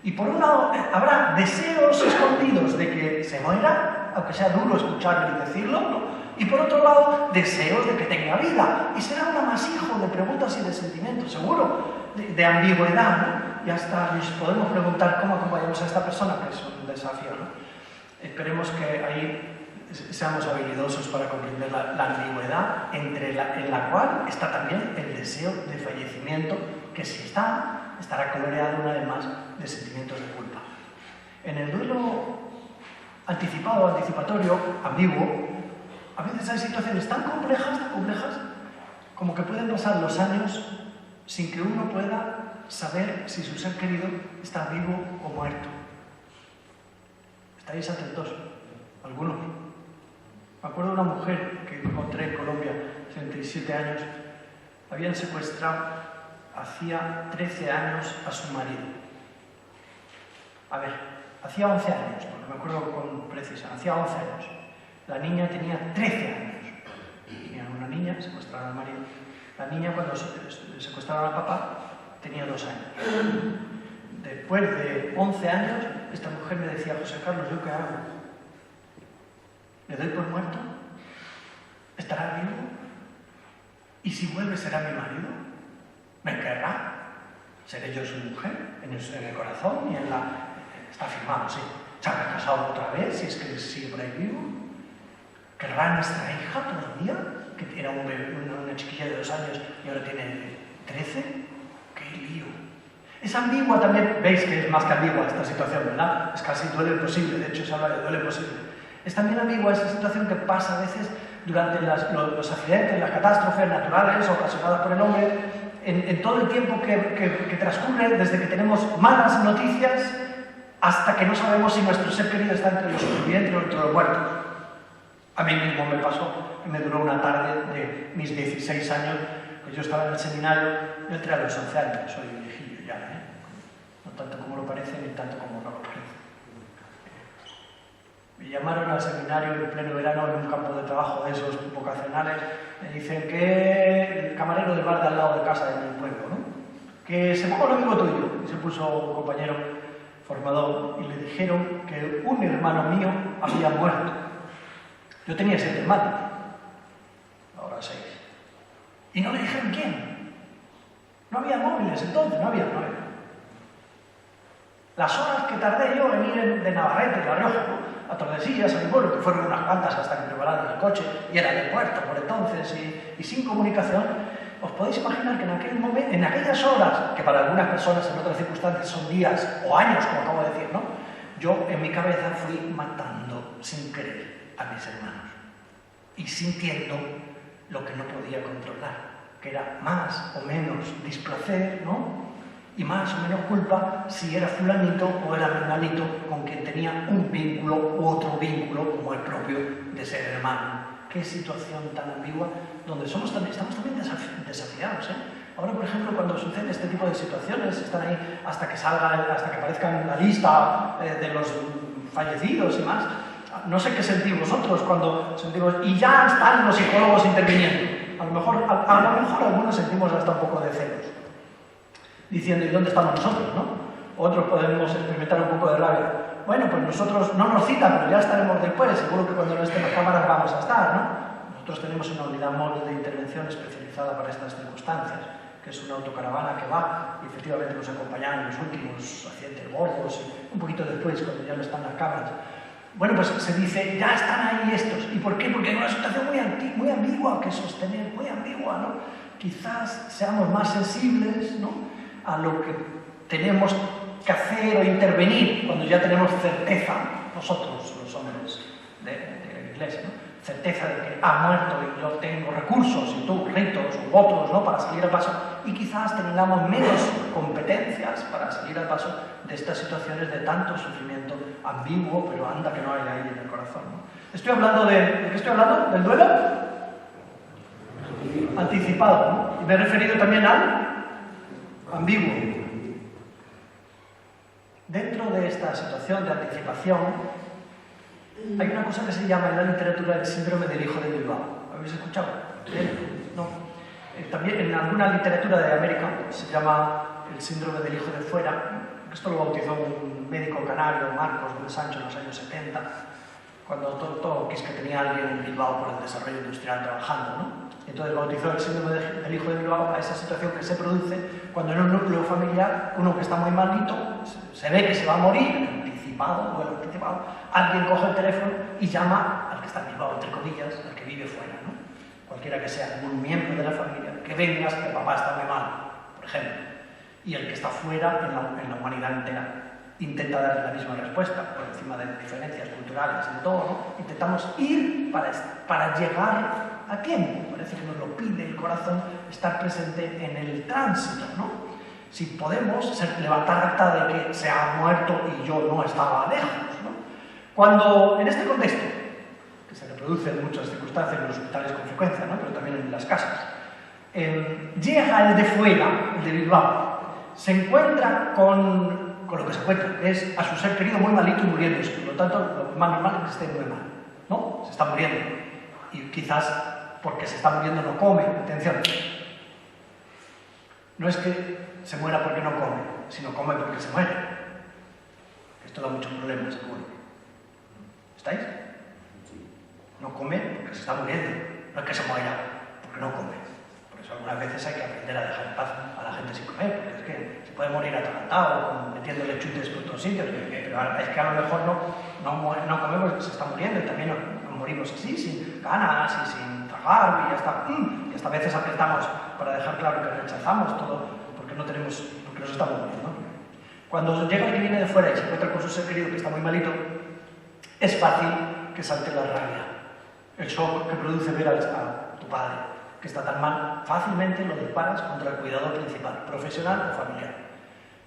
Y por un lado habrá deseos escondidos de que se muera, aunque sea duro escucharlo y decirlo, ¿no? Y por otro lado, deseos de que tenga vida. Y será un amasijo de preguntas y de sentimientos, seguro, de ambigüedad, ¿no? y hasta nos podemos preguntar cómo acompañamos a esta persona, que es un desafío, ¿no? Esperemos que ahí seamos habilidosos para comprender la ambigüedad en la cual está también el deseo de fallecimiento, que si estará coloreado una vez más de sentimientos de culpa. En el duelo anticipado, anticipatorio, ambiguo, a veces hay situaciones tan complejas, como que pueden pasar los años sin que uno pueda saber si su ser querido está vivo o muerto. ¿Estáis atentos? Algunos. Me acuerdo de una mujer que encontré en Colombia, 37 años, habían secuestrado hacía 13 años a su marido. A ver, hacía 11 años, porque me acuerdo con precisión, hacía 11 años. La niña tenía 13 años. Tenían una niña, secuestraron al marido. La niña, cuando secuestraron al papá, tenía 2 años. Después de 11 años, esta mujer me decía: José Carlos, ¿yo qué hago? ¿Le doy por muerto? ¿Estará vivo? ¿Y si vuelve será mi marido? ¿Me querrá? ¿Seré yo su mujer? En el corazón y en la... Está firmado, sí. ¿Se habrá casado otra vez si es que sigue por ahí vivo? ¿Querrá nuestra hija todavía? Que era una chiquilla de 2 años y ahora tiene 13. ¡Qué lío! Es ambigua también. Veis que es más que ambigua esta situación, ¿verdad? Es casi duelo imposible. De hecho, se habla de duelo imposible. Es también ambigua esa situación que pasa a veces durante los accidentes, las catástrofes naturales ocasionadas por el hombre, en todo el tiempo que transcurre desde que tenemos malas noticias hasta que no sabemos si nuestro ser querido está entre los supervivientes o entre los muertos. A mí mismo me pasó, me duró una tarde de mis 16 años, que yo estaba en el seminario, yo entré a los 11 años, soy viejillo ya, no tanto como lo parece ni tanto como no lo parece. Me llamaron al seminario en pleno verano en un campo de trabajo de esos vocacionales. Me dicen que el camarero del bar de al lado de casa de mi pueblo, ¿no? Que se ponga un amigo tuyo. Y se puso un compañero formador y le dijeron que un hermano mío había muerto. Yo tenía 7 hermanos, ahora 6. Y no le dijeron quién. No había móviles entonces, no había. Las horas que tardé yo en ir de Navarrete, de La Rioja, ¿no?, a Tordesillas, a mi pueblo, que fueron unas cuantas hasta que prepararon el coche, y era de puerto por entonces, y sin comunicación, os podéis imaginar que en aquel momento, en aquellas horas, que para algunas personas en otras circunstancias son días o años, como acabo de decir, ¿no?, yo en mi cabeza fui matando sin querer a mis hermanos y sintiendo lo que no podía controlar, que era más o menos displacer, ¿no?, y más o menos culpa si era fulanito o era menganito con quien tenía un vínculo u otro vínculo como el propio de ser hermano. Qué situación tan ambigua donde estamos también desafiados, ¿eh? Ahora, por ejemplo, cuando sucede este tipo de situaciones, están ahí hasta que aparezca en la lista de los fallecidos y más. No sé qué sentís vosotros cuando sentimos, y ya están los psicólogos interviniendo. A lo mejor algunos sentimos hasta un poco de celos, diciendo: ¿y dónde estamos nosotros, no? Otros podemos experimentar un poco de rabia. Bueno, pues nosotros no nos citan, pero ya estaremos después. Seguro que cuando no estén las cámaras vamos a estar, ¿no? Nosotros tenemos una unidad móvil de intervención especializada para estas circunstancias, que es una autocaravana que va y efectivamente nos acompañan en los últimos accidentes gordos y un poquito después, cuando ya no están las cámaras. Bueno, pues se dice: ya están ahí estos. ¿Y por qué? Porque hay una situación muy ambigua que sostener, muy ambigua, ¿no? Quizás seamos más sensibles, ¿no?, a lo que tenemos que hacer o intervenir cuando ya tenemos certeza, nosotros los hombres de la Iglesia, ¿no?, certeza de que ha muerto y yo tengo recursos y tú ritos u votos, ¿no?, para salir al paso, y quizás tengamos menos competencias para salir al paso de estas situaciones de tanto sufrimiento ambiguo, pero anda que no hay ahí en el corazón, ¿no? Estoy hablando ¿de qué estoy hablando? ¿Del duelo? Anticipado, ¿no? Y me he referido también al ambiguo. Dentro de esta situación de anticipación hay una cosa que se llama en la literatura el síndrome del hijo de Bilbao. ¿Habéis escuchado? ¿No? También en alguna literatura de América se llama el síndrome del hijo de fuera. Esto lo bautizó un médico canario, Marcos Gómez Sancho, en los años 70. cuando todo que tenía alguien en Bilbao por el desarrollo industrial trabajando, ¿no? Entonces bautizó el síndrome del hijo de Bilbao a esa situación que se produce cuando en un núcleo familiar, uno que está muy malito, se ve que se va a morir, anticipado, alguien coge el teléfono y llama al que está en Bilbao, entre comillas, al que vive fuera, ¿no? Cualquiera que sea, algún miembro de la familia, que vengas, que papá está muy mal, por ejemplo. Y el que está fuera, en la humanidad entera, intenta darle la misma respuesta, por encima de diferencias culturales y de todo, ¿no? Intentamos ir para llegar a tiempo. Parece que nos lo pide el corazón, estar presente en el tránsito, ¿no? Si podemos levantar acta de que se ha muerto y yo no estaba lejos, ¿no? Cuando, en este contexto, que se reproduce en muchas circunstancias en los hospitales con frecuencia, ¿no? Pero también en las casas, llega el de fuera, el de Bilbao, se encuentra con lo que se encuentra, que es a su ser querido muy malito y muriéndose. Por lo tanto, lo más normal es que esté muy mal, ¿no? Se está muriendo. Y quizás porque se está muriendo no come. Atención. No es que se muera porque no come, sino come porque se muere. Esto da muchos problemas, seguro. ¿Estáis? No come porque se está muriendo. No es que se muera porque no come. Por eso algunas veces hay que aprender a dejar en paz a la gente sin comer, porque es que se puede morir atragantado, metiéndole chutes por todos sitios, pero es que a lo mejor no comemos porque se está muriendo y también nos morimos así, sin ganas y sin tragar, y hasta a veces apretamos para dejar claro que rechazamos todo porque nos estamos muriendo. Cuando llega el que viene de fuera y se encuentra con su ser querido que está muy malito, es fácil que salte la rabia, el shock que produce ver a tu padre que está tan mal, fácilmente lo disparas contra el cuidador principal, profesional o familiar.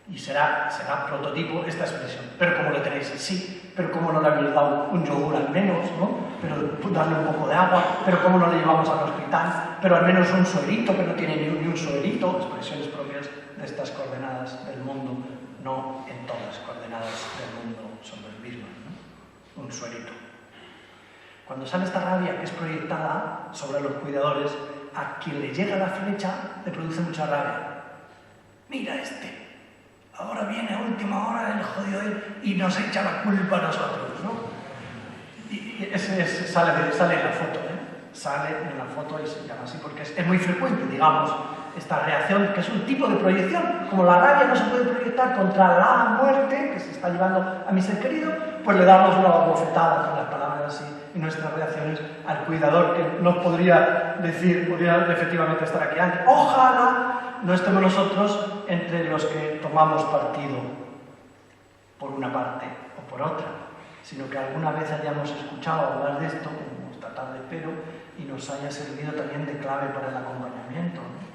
Y será prototipo esta expresión. Pero como lo tenéis, sí, pero como no le habéis dado un yogur al menos, ¿no? Pero darle un poco de agua, pero como no le llevamos al hospital, pero al menos un suerito, que no tiene ni un suerito, expresiones propias de estas coordenadas del mundo, no en todas las coordenadas del mundo son las mismas, ¿no? Un suerito. Cuando sale esta rabia que es proyectada sobre los cuidadores, a quien le llega la flecha le produce mucha rabia. Mira ahora viene a última hora el jodido y nos echa la culpa a nosotros, ¿no? Y sale en la foto, Sale en la foto y se llama así porque es muy frecuente, digamos, esta reacción, que es un tipo de proyección. Como la rabia no se puede proyectar contra la muerte que se está llevando a mi ser querido, pues le damos una bofetada con las palabras así y nuestras reacciones al cuidador que nos podría efectivamente estar aquí antes. Ojalá no estemos nosotros entre los que tomamos partido por una parte o por otra, sino que alguna vez hayamos escuchado hablar de esto, como esta tarde espero, y nos haya servido también de clave para el acompañamiento, ¿no?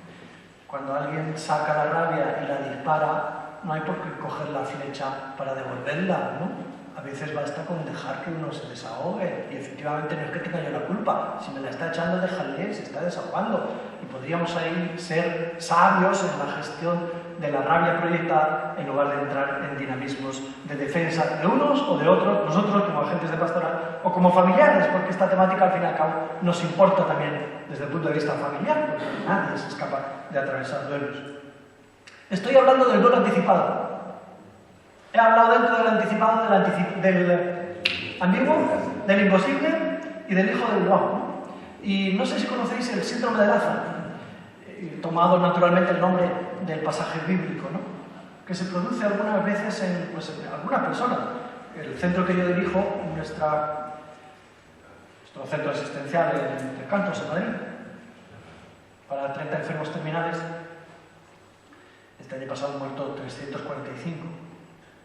Cuando alguien saca la rabia y la dispara, no hay por qué coger la flecha para devolverla, ¿no? A veces basta con dejar que uno se desahogue, y efectivamente no es que tenga yo la culpa, si me la está echando, déjale, se está desahogando, y podríamos ahí ser sabios en la gestión de la rabia proyectada en lugar de entrar en dinamismos de defensa de unos o de otros, nosotros como agentes de pastoral o como familiares, porque esta temática al fin y al cabo nos importa también desde el punto de vista familiar, porque nadie se escapa de atravesar duelos. Estoy hablando del duelo anticipado. He hablado dentro del anticipado, del ambiguo, del imposible y del hijo del Bilbao, ¿no? Y no sé si conocéis el síndrome de Lázaro, tomado naturalmente el nombre del pasaje bíblico, ¿no? Que se produce algunas veces en algunas personas. El centro que yo dirijo, nuestro centro asistencial en Recantos, en Madrid, para 30 enfermos terminales, este año pasado han muerto 345.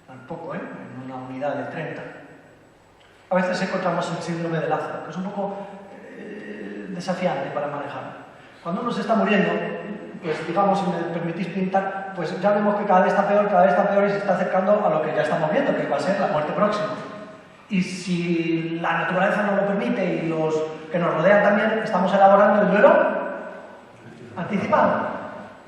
Tampoco, en una unidad de 30. A veces encontramos el síndrome de Lázaro, que es un poco desafiante para manejar. Cuando uno se está muriendo, pues digamos, si me permitís pintar, pues ya vemos que cada vez está peor y se está acercando a lo que ya estamos viendo, que va a ser la muerte próxima. Y si la naturaleza nos lo permite y los que nos rodean también, estamos elaborando el duelo anticipado.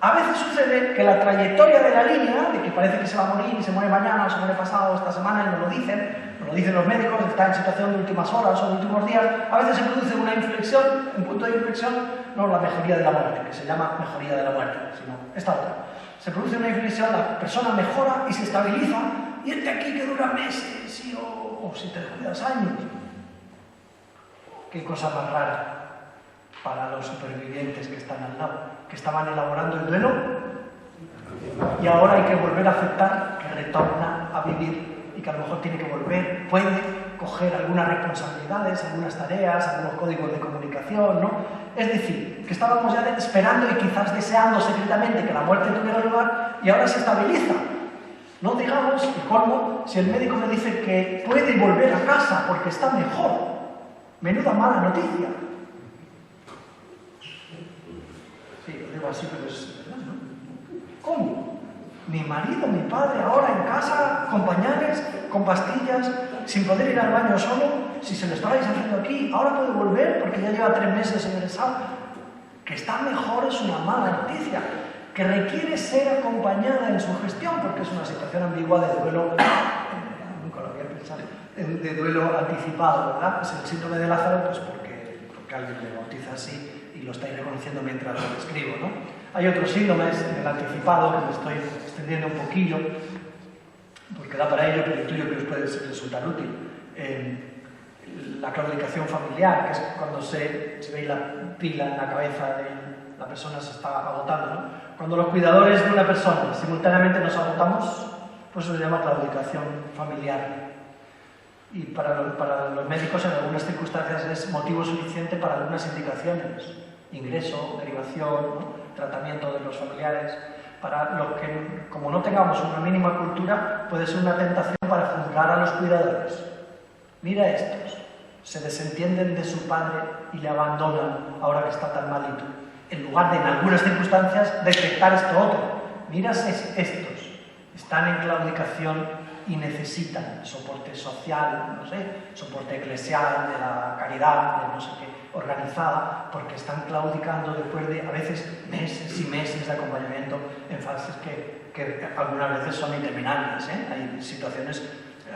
A veces sucede que la trayectoria de la línea, de que parece que se va a morir y se muere mañana o se muere pasado esta semana, y nos lo dicen los médicos, está en situación de últimas horas o de últimos días, a veces se produce una inflexión, un punto de inflexión, no la mejoría de la muerte, que se llama mejoría de la muerte, sino esta otra. Se produce una inflexión, la persona mejora y se estabiliza, y aquí que dura meses o si te descuidas años. Qué cosa más rara para los supervivientes que están al lado, que estaban elaborando el duelo y ahora hay que volver a aceptar que retorna a vivir y que a lo mejor tiene que volver, puede coger algunas responsabilidades, algunas tareas, algunos códigos de comunicación, ¿no? Es decir, que estábamos ya esperando y quizás deseando secretamente que la muerte tuviera lugar y ahora se estabiliza. No digamos, y colmo, si el médico me dice que puede volver a casa porque está mejor. Menuda mala noticia. Sí, lo digo así, pero es verdad, ¿no? ¿Cómo? Mi marido, mi padre, ahora en casa, con pañales, con pastillas, sin poder ir al baño solo, si se lo estabais haciendo aquí, ahora puede volver porque ya lleva 3 meses ingresado. Que está mejor es una mala noticia, que requiere ser acompañada en su gestión, porque es una situación ambigua de duelo, nunca lo había pensado, de duelo anticipado, ¿verdad? Es el síndrome de Lázaro, pues porque alguien le bautiza así y lo estáis reconociendo mientras lo describo, ¿no? Hay otros síndromes, el anticipado, que me estoy extendiendo un poquillo, porque da para ello, pero intuyo que os puede resultar útil. La claudicación familiar, que es cuando se ve la pila en la cabeza de la persona se está agotando, ¿no? Cuando los cuidadores de una persona simultáneamente nos agotamos, pues eso se llama claudicación familiar. Y para los médicos en algunas circunstancias es motivo suficiente para algunas indicaciones, ingreso, derivación, ¿no? Tratamiento de los familiares. Para los que, como no tengamos una mínima cultura, puede ser una tentación para juzgar a los cuidadores. Mira estos, se desentienden de su padre y le abandonan ahora que está tan malito. En lugar de, en algunas circunstancias, detectar esto otro. Mira estos, están en claudicación y necesitan soporte social, no sé, soporte eclesial, de la caridad, de no sé qué, organizada, porque están claudicando después de, a veces, meses y meses de acompañamiento en fases que algunas veces son interminables, ¿eh? Hay situaciones,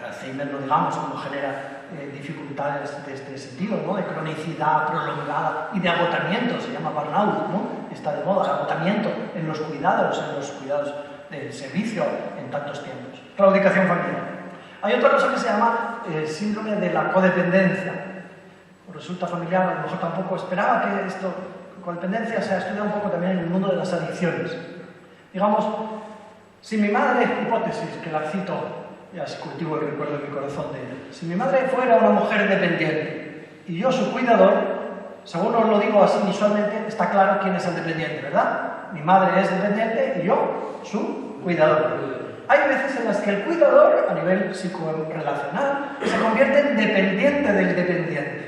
Alzheimer, no digamos, como genera dificultades de este sentido, ¿no? De cronicidad prolongada y de agotamiento, se llama burnout, ¿no? Está de moda, agotamiento en los cuidados de servicio en tantos tiempos. Claudicación familiar. Hay otra cosa que se llama síndrome de la codependencia. Resulta familiar, a lo mejor tampoco esperaba que esto, codependencia, se ha estudiado un poco también en el mundo de las adicciones. Digamos, si mi madre, hipótesis, que la cito, ya se cultivo el recuerdo en mi corazón de ella, si mi madre fuera una mujer dependiente y yo su cuidador, según os lo digo así visualmente, está claro quién es el dependiente, ¿verdad? Mi madre es dependiente y yo su cuidador. Hay veces en las que el cuidador, a nivel psicorrelacional, se convierte en dependiente del dependiente.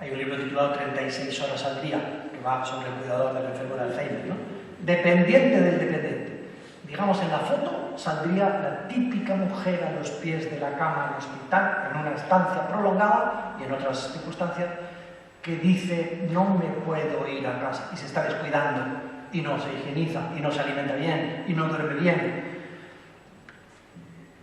Hay un libro titulado 36 horas al día, que va sobre el cuidador del enfermo de Alzheimer, ¿no? Dependiente del dependiente. Digamos, en la foto saldría la típica mujer a los pies de la cama en hospital, en una estancia prolongada y en otras circunstancias, que dice, no me puedo ir a casa, y se está descuidando, y no se higieniza, y no se alimenta bien, y no duerme bien.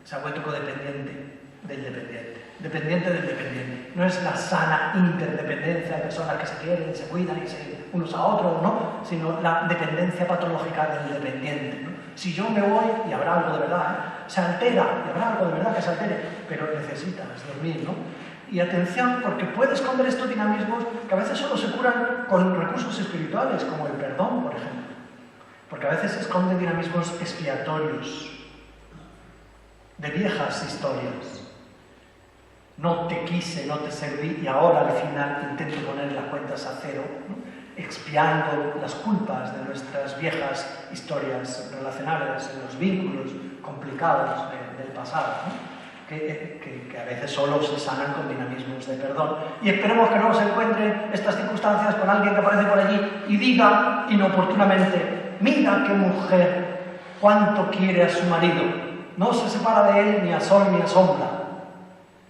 Se ha vuelto codependiente del dependiente. Dependiente del dependiente. No es la sana interdependencia de personas que se quieren y se cuidan y se unos a otros, ¿no? Sino la dependencia patológica del dependiente, ¿no? Si yo me voy, y habrá algo de verdad, ¿eh? Se altera, y habrá algo de verdad que se altere, pero necesitas dormir, ¿no? Y atención, porque puede esconder estos dinamismos que a veces solo se curan con recursos espirituales, como el perdón, por ejemplo. Porque a veces esconde dinamismos expiatorios, de viejas historias. No te quise, no te serví y ahora al final intento poner las cuentas a cero, ¿no? Expiando las culpas de nuestras viejas historias relacionales, en los vínculos complicados del pasado, ¿no? Que a veces solo se sanan con dinamismos de perdón. Y esperemos que no se encuentren estas circunstancias con alguien que aparece por allí y diga inoportunamente, mira qué mujer, cuánto quiere a su marido. No se separa de él ni a sol ni a sombra.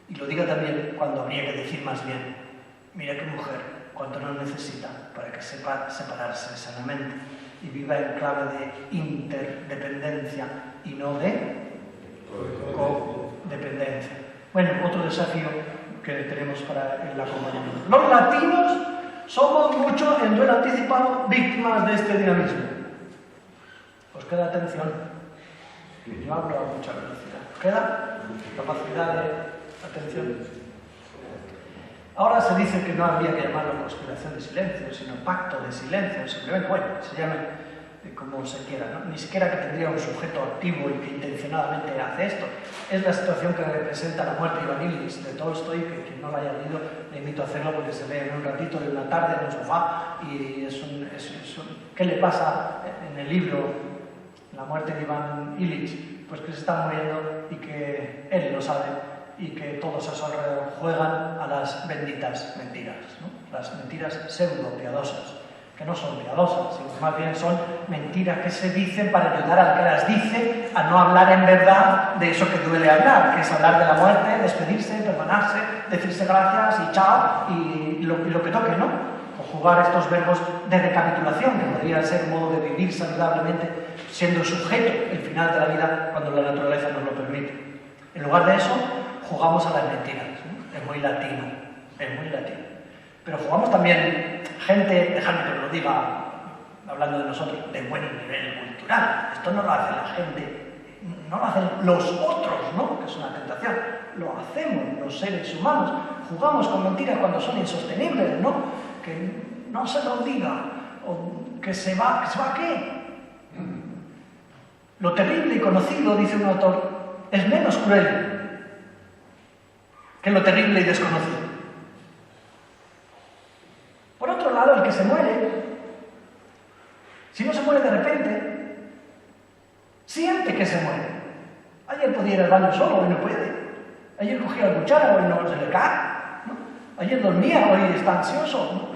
Y lo diga también cuando habría que decir más bien, mira qué mujer, cuánto nos necesita para que sepa separarse sanamente y viva en clave de interdependencia y no de codependencia. Bueno, otro desafío que tenemos para el acompañamiento. Los latinos somos mucho en duelo anticipado víctimas de este dinamismo. ¿Os queda atención? Yo hablo a mucha velocidad. ¿Queda capacidad de atención? Ahora se dice que no habría que llamarlo conspiración de silencio, sino pacto de silencio, simplemente, bueno, se llame como se quiera, ¿no? Ni siquiera que tendría un sujeto activo y que intencionadamente hace esto. Es la situación que representa La muerte de Iván Illich de Tolstoy, que quien no lo haya leído le invito a hacerlo porque se lee en un ratito de una tarde en un sofá y ¿qué le pasa en el libro La muerte de Iván Illich? Pues que se está muriendo y que él lo sabe y que todos a su alrededor juegan a las benditas mentiras, ¿no? Las mentiras pseudo-piadosas, que no son piadosas, sino más bien son mentiras que se dicen para ayudar al que las dice a no hablar en verdad de eso que duele hablar, que es hablar de la muerte, despedirse, perdonarse, decirse gracias y chao y lo que toque, ¿no? O jugar estos verbos de recapitulación, que podrían ser un modo de vivir saludablemente, siendo sujeto el final de la vida cuando la naturaleza nos lo permite. En lugar de eso, jugamos a las mentiras, ¿no? Es muy latino, es muy latino. Pero jugamos también gente, dejadme que os lo diga, hablando de nosotros, de buen nivel cultural. Esto no lo hace la gente, no lo hacen los otros, ¿no? Que es una tentación. Lo hacemos los seres humanos. Jugamos con mentiras cuando son insostenibles, ¿no? Que no se lo diga, o que se va ¿a qué? Lo terrible y conocido, dice un autor, es menos cruel que lo terrible y desconocido. Por otro lado, el que se muere, si no se muere de repente, siente que se muere. Ayer podía ir al baño solo, hoy no puede. Ayer cogía la cuchara, hoy no se le cae, ¿no? Ayer dormía, hoy está ansioso, ¿no?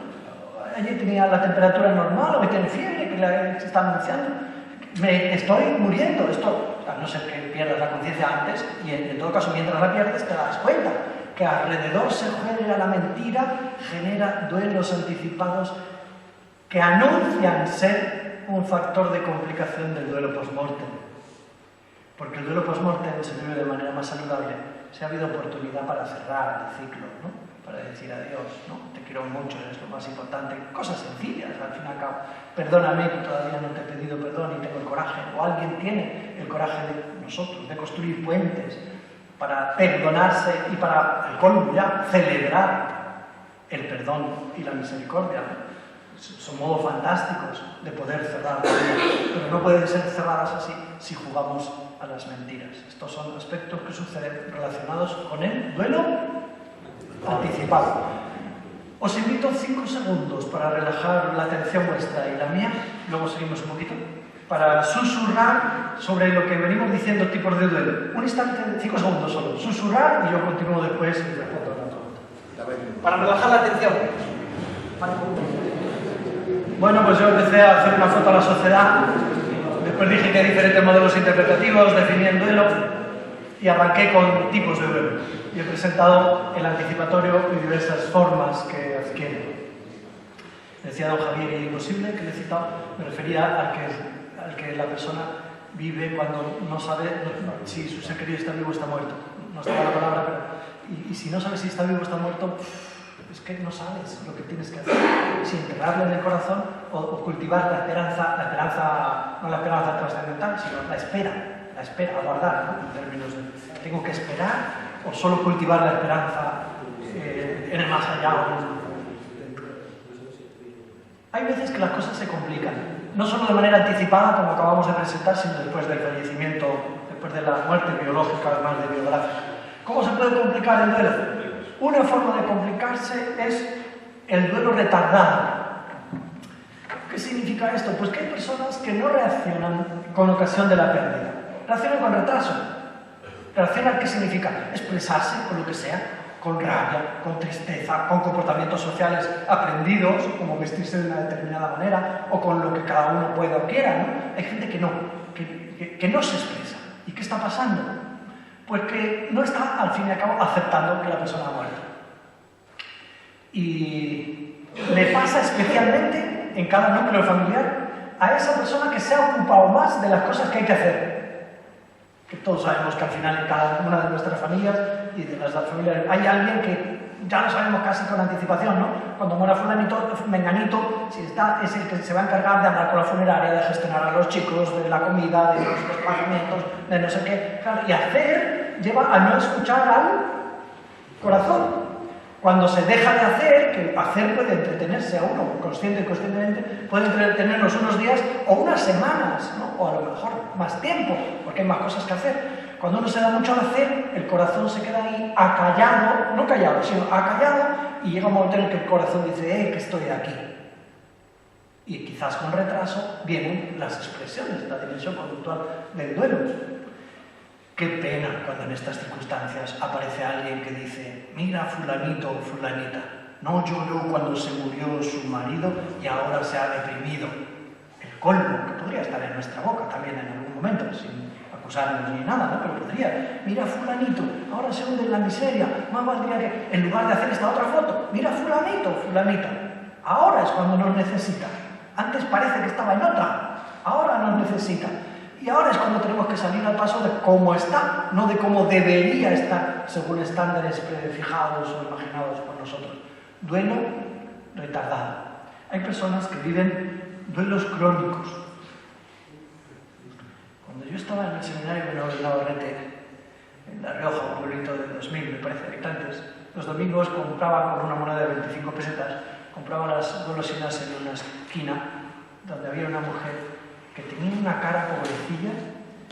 Ayer tenía la temperatura normal, hoy tiene fiebre, que se está anunciando. Me estoy muriendo. Esto, a no ser que pierdas la conciencia antes, y en todo caso, mientras la pierdes, te das cuenta que alrededor se genera la mentira, genera duelos anticipados que anuncian ser un factor de complicación del duelo post-mortem. Porque el duelo post-mortem se vive de manera más saludable si ha habido oportunidad para cerrar el ciclo, ¿no? Para decir adiós, ¿no? Te quiero mucho, es lo más importante. Cosas sencillas, al fin y al cabo. Perdóname que todavía no te he pedido perdón y tengo el coraje, o alguien tiene el coraje de nosotros, de construir puentes para perdonarse y para, el colmo ya, celebrar el perdón y la misericordia. Son modos fantásticos de poder cerrar, pero no pueden ser cerradas así si jugamos a las mentiras. Estos son aspectos que suceden relacionados con el duelo anticipado. Os invito 5 segundos para relajar la atención vuestra y la mía, luego seguimos un poquito, para susurrar sobre lo que venimos diciendo tipos de duelo. Un instante, 5 segundos solo. Susurrar y yo continúo después y respondo a la pregunta. Para relajar la atención. Bueno, pues yo empecé a hacer una foto a la sociedad, después dije que hay diferentes modelos interpretativos, definí el duelo y arranqué con tipos de duelo. Y he presentado el anticipatorio y diversas formas que adquiere. Decía don Javier imposible, que le he citado, me refería al que la persona vive cuando no sabe si su ser querido está vivo o está muerto. No estaba la palabra, pero... Y si no sabes si está vivo o está muerto, es que no sabes lo que tienes que hacer. Si enterrarlo en el corazón o cultivar la esperanza, no la esperanza trascendental, sino la espera, aguardar, ¿no? En términos de tengo que esperar o solo cultivar la esperanza en el más allá. Hay veces que las cosas se complican, no solo de manera anticipada, como acabamos de presentar, sino después del fallecimiento, después de la muerte biológica, además de biográfica. ¿Cómo se puede complicar el duelo? Una forma de complicarse es el duelo retardado. ¿Qué significa esto? Pues que hay personas que no reaccionan con ocasión de la pérdida, reaccionan con retraso. Reaccionar, ¿qué significa? Expresarse con lo que sea, con rabia, con tristeza, con comportamientos sociales aprendidos, como vestirse de una determinada manera, o con lo que cada uno pueda o quiera, ¿no? Hay gente que no, que no se expresa. ¿Y qué está pasando? Pues que no está, al fin y al cabo, aceptando que la persona ha muerto. Y le pasa especialmente en cada núcleo familiar a esa persona que se ha ocupado más de las cosas que hay que hacer. Que todos sabemos que al final en cada una de nuestras familias y de las familias hay alguien que ya lo sabemos casi con anticipación, ¿no? Cuando muera fulanito, menganito, si está, es el que se va a encargar de hablar con la funeraria, de gestionar a los chicos, de la comida, de los desplazamientos, de no sé qué. Claro, y hacer lleva a no escuchar al corazón. Cuando se deja de hacer, que hacer puede entretenerse a uno, consciente y conscientemente, puede entretenernos unos días o unas semanas, ¿no? O a lo mejor más tiempo, porque hay más cosas que hacer. Cuando uno se da mucho al hacer, el corazón se queda ahí acallado, no callado, sino acallado, y llega un momento en el que el corazón dice, que estoy aquí. Y quizás con retraso vienen las expresiones, la dimensión conductual del duelo. Qué pena cuando en estas circunstancias aparece alguien que dice, mira fulanito o fulanita, no lloró cuando se murió su marido y ahora se ha deprimido. El colmo, que podría estar en nuestra boca también en algún momento, sin acusarnos ni nada, ¿no? Pero podría, mira fulanito, ahora se hunde en la miseria, más valdría que, en lugar de hacer esta otra foto, mira fulanito, fulanita, ahora es cuando nos necesita. Antes parece que estaba en otra, ahora nos necesita. Y ahora es cuando tenemos que salir al paso de cómo está, no de cómo debería estar, según estándares prefijados o imaginados por nosotros. Duelo retardado. Hay personas que viven duelos crónicos. Cuando yo estaba en el seminario de Navarrete, en La Rioja, un pueblito de 2000, me parece, habitantes, los domingos compraba con una moneda de 25 pesetas, compraba las golosinas en una esquina donde había una mujer que tenía una cara pobrecilla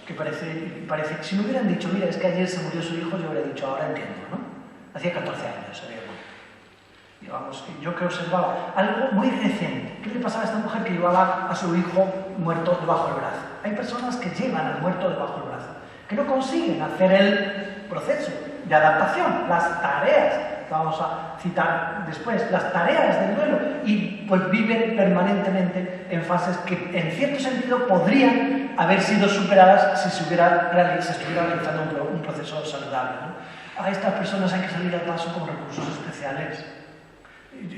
que parece, si me hubieran dicho, mira, es que ayer se murió su hijo, yo hubiera dicho, ahora entiendo, ¿no? Hacía 14 años, había muerto. Y vamos, yo que observaba algo muy reciente. ¿Qué le pasaba a esta mujer que llevaba a su hijo muerto debajo del brazo? Hay personas que llevan al muerto debajo del brazo, que no consiguen hacer el proceso de adaptación, las tareas, que vamos a citar después, las tareas del duelo, y pues viven permanentemente en fases que en cierto sentido podrían haber sido superadas si se estuviera realizando un proceso saludable, ¿no? A estas personas hay que salir al paso con recursos especiales.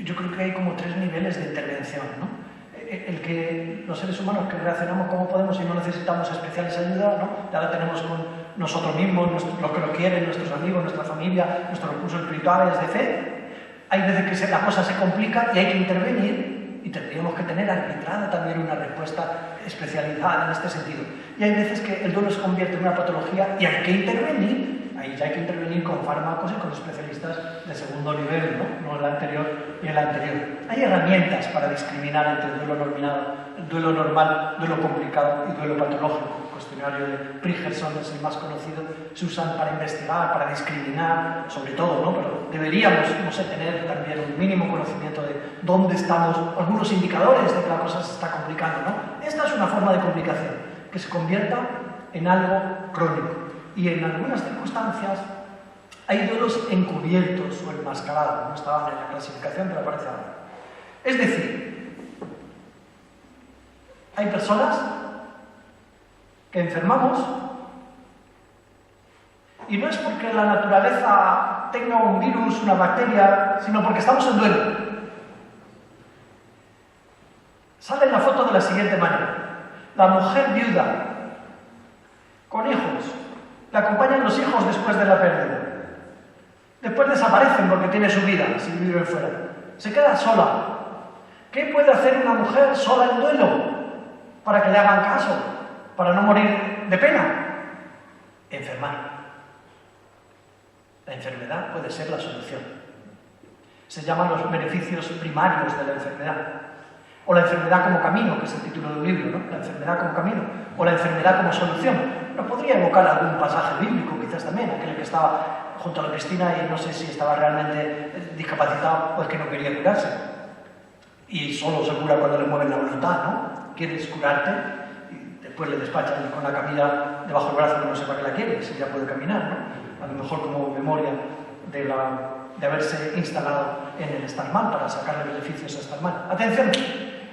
Yo creo que hay como 3 niveles de intervención, ¿no? El que los seres humanos que reaccionamos como podemos y no necesitamos especiales ayuda, ¿no? Ya la tenemos con nosotros mismos, los que lo quieren, nuestros amigos, nuestra familia, nuestros recursos espirituales de fe. Hay veces que la cosa se complica y hay que intervenir y tendríamos que tener arbitrada también una respuesta especializada en este sentido. Y hay veces que el duelo se convierte en una patología y hay que intervenir. Ahí ya hay que intervenir con fármacos y con especialistas de segundo nivel, ¿no? No el anterior y el anterior. Hay herramientas para discriminar entre el duelo normal, duelo complicado y duelo patológico. El cuestionario de Prigerson es el más conocido. Se usan para investigar, para discriminar, sobre todo, ¿no? Pero deberíamos, no sé, tener también un mínimo conocimiento de dónde estamos, algunos indicadores de que la cosa se está complicando, ¿no? Esta es una forma de complicación, que se convierta en algo crónico. Y en algunas circunstancias hay duelos encubiertos o enmascarados, no estaban en la clasificación, pero aparece ahora. Es decir, hay personas que enfermamos y no es porque la naturaleza tenga un virus, una bacteria, sino porque estamos en duelo. Sale en la foto de la siguiente manera. La mujer viuda, con hijos, le acompañan los hijos después de la pérdida. Después desaparecen porque tiene su vida, si viven fuera. Se queda sola. ¿Qué puede hacer una mujer sola en duelo para que le hagan caso? Para no morir de pena. Enfermar. La enfermedad puede ser la solución. Se llaman los beneficios primarios de la enfermedad. O la enfermedad como camino, que es el título del libro, ¿no? La enfermedad como camino. O la enfermedad como solución. No podría evocar algún pasaje bíblico, quizás también, aquel que estaba junto a la piscina y no sé si estaba realmente discapacitado o es que no quería curarse. Y solo se cura cuando le mueven la voluntad, ¿no? Quieres curarte y después le despachan con la camilla debajo del brazo que no sepa que la quiere, si ya puede caminar, ¿no? A lo mejor como memoria de haberse instalado en el estar mal para sacarle beneficios a estar mal. Atención,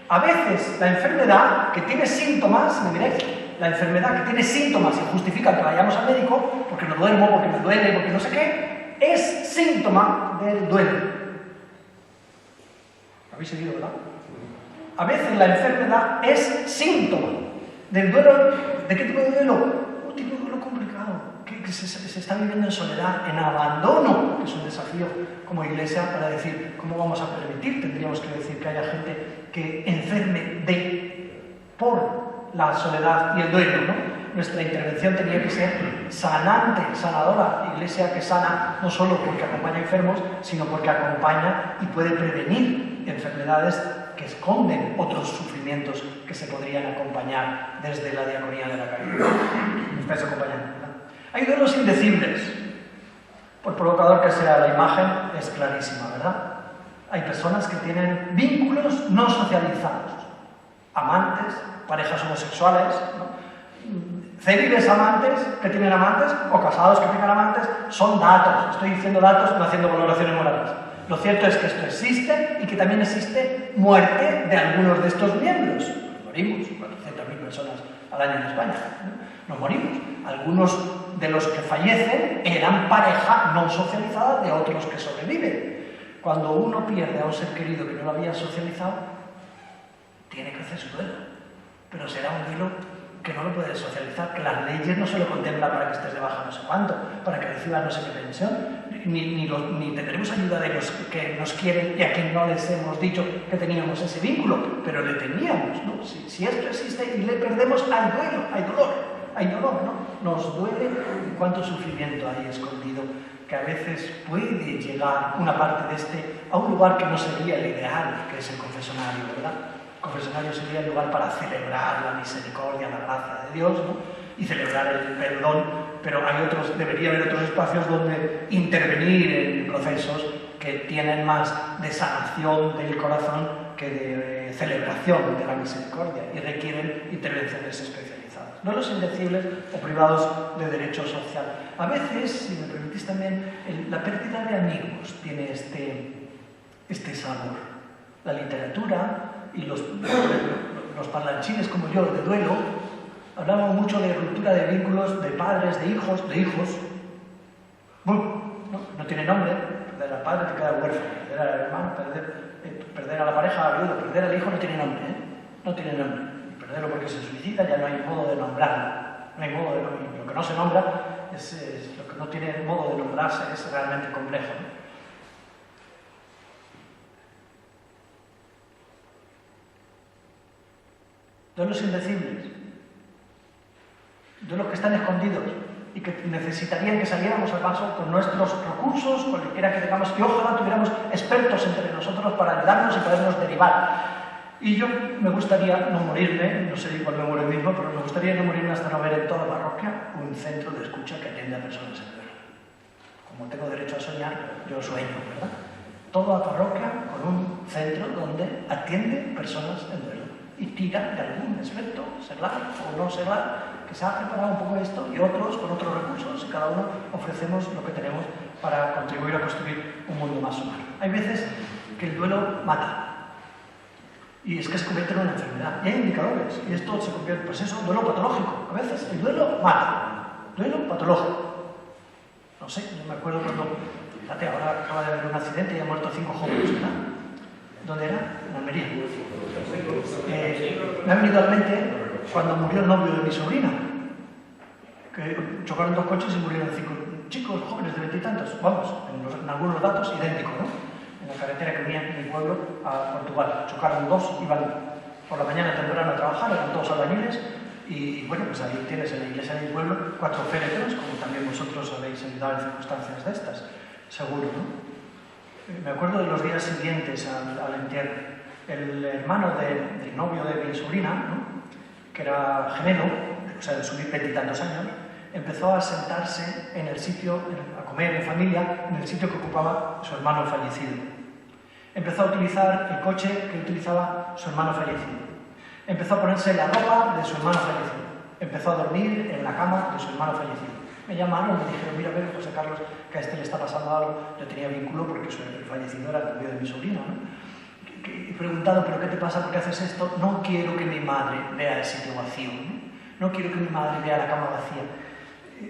a veces la enfermedad que tiene síntomas, me miráis, la enfermedad que tiene síntomas y justifica que vayamos al médico, porque no duermo, porque me duele, porque no sé qué, es síntoma del duelo. ¿Habéis seguido, verdad? A veces la enfermedad es síntoma del duelo. ¿De qué tipo de duelo? Un tipo de duelo complicado, que se está viviendo en soledad, en abandono, que es un desafío como iglesia para decir, ¿cómo vamos a permitir? Tendríamos que decir que haya gente que enferme por la soledad y el duelo, ¿no? nuestra intervención tenía que ser sanante, sanadora, iglesia que sana no solo porque acompaña enfermos, sino porque acompaña y puede prevenir enfermedades que esconden otros sufrimientos que se podrían acompañar desde la diaconía de la caridad. ¿Me estáis acompañando? ¿Verdad? Hay duelos indecibles. Por provocador que sea la imagen, es clarísima, ¿verdad? Hay personas que tienen vínculos no socializados. Amantes, parejas homosexuales, ¿no? Céliles amantes que tienen amantes o casados que tengan amantes, son datos. Estoy diciendo datos, no haciendo valoraciones morales. Lo cierto es que esto existe y que también existe muerte de algunos de estos miembros. Morimos, 400.000 personas al año en España, ¿no? Nos morimos. Algunos de los que fallecen eran pareja no socializada de otros que sobreviven. Cuando uno pierde a un ser querido que no lo había socializado, tiene que hacer su duelo. Pero será un duelo que no lo puedes socializar, que las leyes no se lo contemplan para que estés de baja no sé cuánto, para que recibas no sé qué pensión, ni tendremos ayuda de los que nos quieren y a quien no les hemos dicho que teníamos ese vínculo, pero le teníamos, ¿no? Si esto existe y le perdemos, hay dolor, ¿no? Nos duele y cuánto sufrimiento hay escondido, que a veces puede llegar una parte de a un lugar que no sería el ideal, que es el confesionario, ¿verdad? El confesionario sería el lugar para celebrar la misericordia, la gracia de Dios, ¿no? Y celebrar el perdón, pero debería haber otros espacios donde intervenir en procesos que tienen más de sanación del corazón que de celebración de la misericordia y requieren intervenciones especializadas. Duelos indecibles o privados de derecho social. A veces, si me permitís también, la pérdida de amigos tiene este sabor. La literatura y los parlanchines como yo de duelo hablamos mucho de ruptura de vínculos de padres, de hijos. Bueno, no tiene nombre. Perder al padre te queda huérfano, perder al hermano, perder a la pareja, al viudo, perder al hijo no tiene nombre, ¿eh? No tiene nombre. Y perderlo porque se suicida ya no hay modo de nombrarlo. No hay modo de nombrarlo. Lo que no se nombra es lo que no tiene modo de nombrarse, es realmente complejo, ¿no? Duelos indecibles, duelos que están escondidos y que necesitarían que saliéramos al paso con nuestros recursos, cualquiera que tengamos, y ojalá tuviéramos expertos entre nosotros para ayudarnos y podernos derivar. Y yo me gustaría no morirme, no sé igual me muero mismo, pero me gustaría no morirme hasta no ver en toda parroquia un centro de escucha que atiende a personas en duelo. Como tengo derecho a soñar, yo sueño, ¿verdad? Toda parroquia con un centro donde atiende personas en duelo y tira de algún experto, seglar o no seglar, que se ha preparado un poco esto, y otros con otros recursos, y cada uno ofrecemos lo que tenemos para contribuir a construir un mundo más humano. Hay veces que el duelo mata, y es que es convertir en una enfermedad, y hay indicadores, y esto se convierte, pues eso, duelo patológico. A veces el duelo mata, duelo patológico. No sé, yo me acuerdo cuando, fíjate, ahora acaba de haber un accidente y han muerto 5 jóvenes, ¿verdad? ¿Dónde era? En Almería. Me ha venido a la mente cuando murió el novio de mi sobrina, que chocaron 2 coches y murieron 5 chicos jóvenes de 20 y tantos. Vamos, en algunos datos idénticos, ¿no? En la carretera que venía de mi pueblo a Portugal. Chocaron 2, iban por la mañana temprano a trabajar, eran todos albañiles, y bueno, pues ahí tienes en la iglesia del pueblo 4 féretros, como también vosotros habéis ayudado en circunstancias de estas, seguro, ¿no? Me acuerdo de los días siguientes al entierro. El hermano del novio de mi sobrina, ¿no? Que era gemelo, o sea, de sus 20 y tantos años, empezó a sentarse en el sitio, a comer en familia, en el sitio que ocupaba su hermano fallecido. Empezó a utilizar el coche que utilizaba su hermano fallecido. Empezó a ponerse la ropa de su hermano fallecido. Empezó a dormir en la cama de su hermano fallecido. Me llamaron y me dijeron, mira, ve, José Carlos, que a este le está pasando algo. Yo tenía vínculo porque el fallecido era el novio de mi sobrina, ¿no? He preguntado, ¿pero qué te pasa? ¿Por qué haces esto? No quiero que mi madre vea el sitio vacío, ¿no? No quiero que mi madre vea la cama vacía.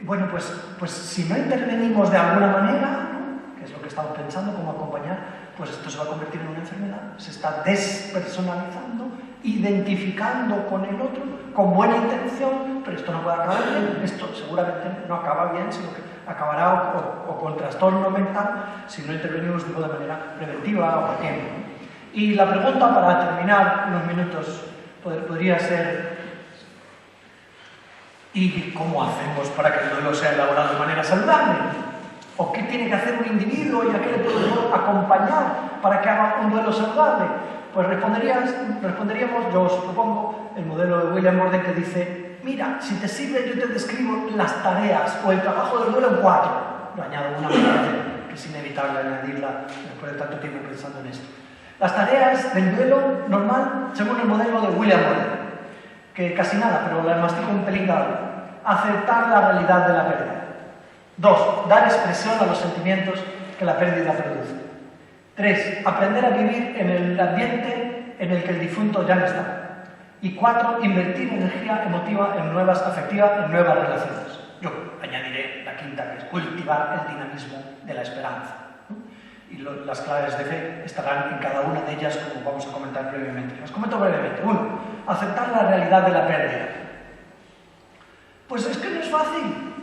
Bueno, pues si no intervenimos de alguna manera, ¿no? Que es lo que estamos pensando, cómo acompañar, pues esto se va a convertir en una enfermedad. Se está despersonalizando, identificando con el otro, con buena intención, pero esto no puede acabar bien. Esto seguramente no acaba bien, sino que acabará o con trastorno mental si no intervenimos de manera preventiva o a tiempo. Y la pregunta para terminar unos minutos podría ser: ¿Y cómo hacemos para que el duelo sea elaborado de manera saludable? ¿O qué tiene que hacer un individuo y a qué le puedo yo acompañar para que haga un duelo saludable? Pues responderíamos, yo os propongo, el modelo de William Borden que dice: mira, si te sirve yo te describo las tareas o el trabajo del duelo en 4. Lo añado una vez, que es inevitable añadirla después de tanto tiempo pensando en esto. Las tareas del duelo normal, según el modelo de William Borden, que casi nada, pero la mastico un pelín dado. Aceptar la realidad de la pérdida. 2. Dar expresión a los sentimientos que la pérdida produce. 3. Aprender a vivir en el ambiente en el que el difunto ya no está. Y 4. Invertir energía emotiva en nuevas afectivas, en nuevas relaciones. Yo añadiré la quinta, que es cultivar el dinamismo de la esperanza. Y las claves de fe estarán en cada una de ellas, como vamos a comentar brevemente. Las comento brevemente. 1. Aceptar la realidad de la pérdida. Pues es que no es fácil.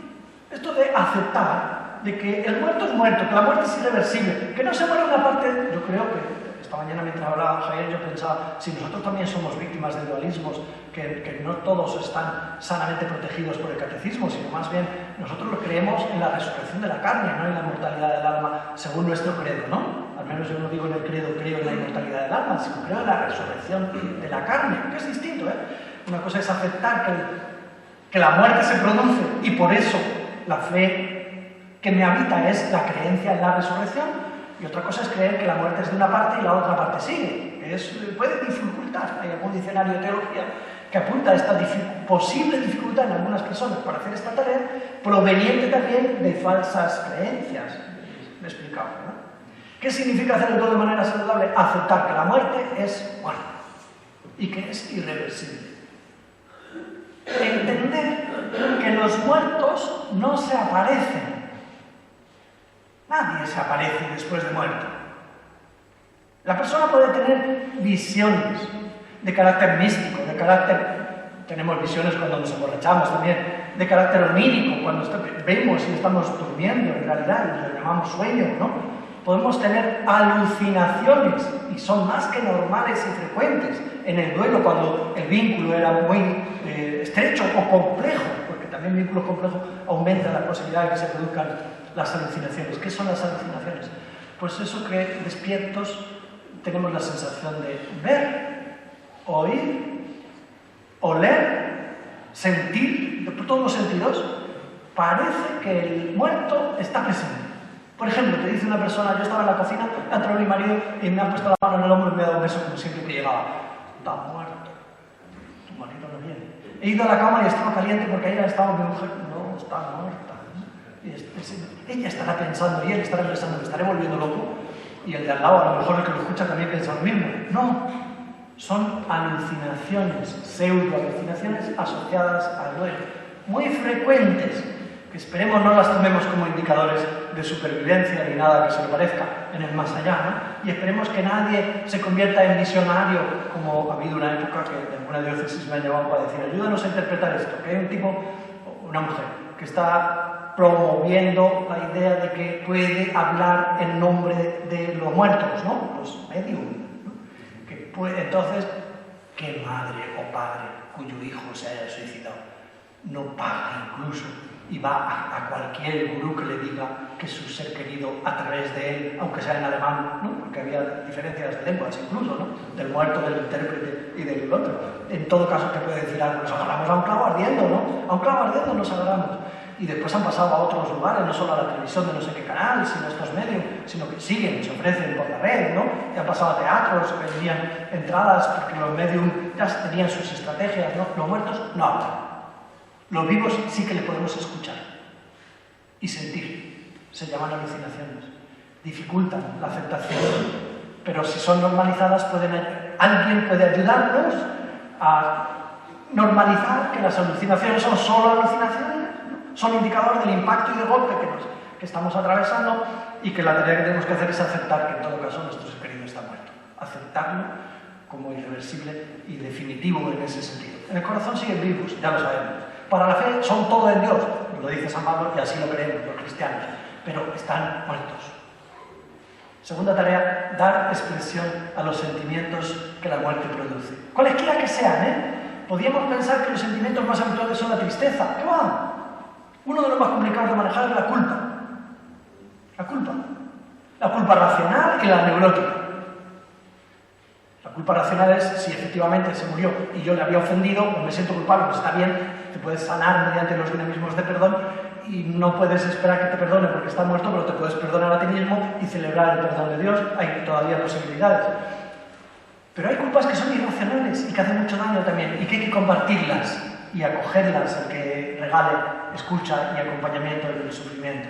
Esto de aceptar de que el muerto es muerto, que la muerte es irreversible, que no se muere una parte. Yo creo que esta mañana mientras hablaba Javier yo pensaba, si nosotros también somos víctimas de dualismos, que no todos están sanamente protegidos por el catecismo, sino más bien nosotros lo creemos en la resurrección de la carne, no en la inmortalidad del alma, según nuestro credo, ¿no? Al menos yo no digo en el credo, creo en la inmortalidad del alma, sino creo en la resurrección de la carne, que es distinto, ¿eh? Una cosa es aceptar que la muerte se produce y por eso la fe que me habita es la creencia en la resurrección, y otra cosa es creer que la muerte es de una parte y la otra parte sigue. Puede dificultar. Hay algún diccionario de teología que apunta a esta posible dificultad en algunas personas para hacer esta tarea, proveniente también de falsas creencias. Me he explicado, ¿no? ¿Qué significa hacer el duelo de manera saludable? Aceptar que la muerte es muerte y que es irreversible. Entender que los muertos no se aparecen. Nadie se aparece después de muerto. La persona puede tener visiones de carácter místico, tenemos visiones cuando nos emborrachamos también, de carácter onírico, cuando vemos y estamos durmiendo en realidad, y lo llamamos sueño, ¿no? Podemos tener alucinaciones, y son más que normales y frecuentes en el duelo, cuando el vínculo era muy estrecho o complejo, porque también vínculos complejos aumentan la posibilidad de que se produzcan las alucinaciones. ¿Qué son las alucinaciones? Pues eso que despiertos tenemos la sensación de ver, oír, oler, sentir, por todos los sentidos. Parece que el muerto está presente. Por ejemplo, te dice una persona: yo estaba en la cocina, ha entrado mi marido y me ha puesto la mano en el hombro y me ha dado un beso como siempre que llegaba. Está muerto. Tu marido no viene. He ido a la cama y estaba caliente porque ahí estaba mi mujer. No, está muerta. Y ella estará pensando y él estará pensando: me estaré volviendo loco. Y el de al lado, a lo mejor el que lo escucha también piensa lo mismo. No, son alucinaciones, pseudo-alucinaciones asociadas al duelo. Muy frecuentes, que esperemos no las tomemos como indicadores de supervivencia ni nada que se le parezca en el más allá, ¿no? Y esperemos que nadie se convierta en visionario, como ha habido una época que en alguna diócesis me han llamado para decir: ayúdanos a interpretar esto, que hay un tipo, una mujer, que está promoviendo la idea de que puede hablar en nombre de los muertos, ¿no? Los medium, ¿no? Que puede, entonces, ¿qué madre o padre cuyo hijo se haya suicidado no paga incluso y va a cualquier gurú que le diga que su ser querido, a través de él, aunque sea en alemán, ¿no? Porque había diferencias de lenguas incluso, ¿no? Del muerto, del intérprete y del otro. En todo caso te puede decir algo: nos agarramos a un clavo ardiendo, ¿no? A un clavo ardiendo nos agarramos. Y después han pasado a otros lugares, no solo a la televisión de no sé qué canal, sino a estos medios, sino que siguen, se ofrecen por la red, ¿no? Y han pasado a teatros, que vendían entradas porque los medios ya tenían sus estrategias, ¿no? Los muertos no hablan. Los vivos sí que le podemos escuchar y sentir. Se llaman alucinaciones. Dificultan la aceptación, pero si son normalizadas, alguien puede ayudarnos a normalizar que las alucinaciones son solo alucinaciones, son indicador del impacto y del golpe que estamos atravesando, y que la tarea que tenemos que hacer es aceptar que en todo caso nuestro ser querido está muerto. Aceptarlo como irreversible y definitivo en ese sentido. En el corazón siguen vivos, ya lo sabemos. Para la fe son todo en Dios, lo dice San Pablo, y así lo creemos los cristianos, pero están muertos. Segunda tarea: dar expresión a los sentimientos que la muerte produce. Cualesquiera que sean, ¿eh? Podríamos pensar que los sentimientos más habituales son la tristeza. ¿Qué va? Uno de los más complicados de manejar es la culpa. La culpa. La culpa racional y la neurótica. La culpa racional es si efectivamente se murió y yo le había ofendido, pues me siento culpable, pues está bien, te puedes sanar mediante los dinamismos de perdón y no puedes esperar que te perdone porque está muerto, pero te puedes perdonar a ti mismo y celebrar el perdón de Dios. Hay todavía posibilidades. Pero hay culpas que son irracionales y que hacen mucho daño también y que hay que compartirlas y acogerlas, el que regale escucha y acompañamiento en el sufrimiento.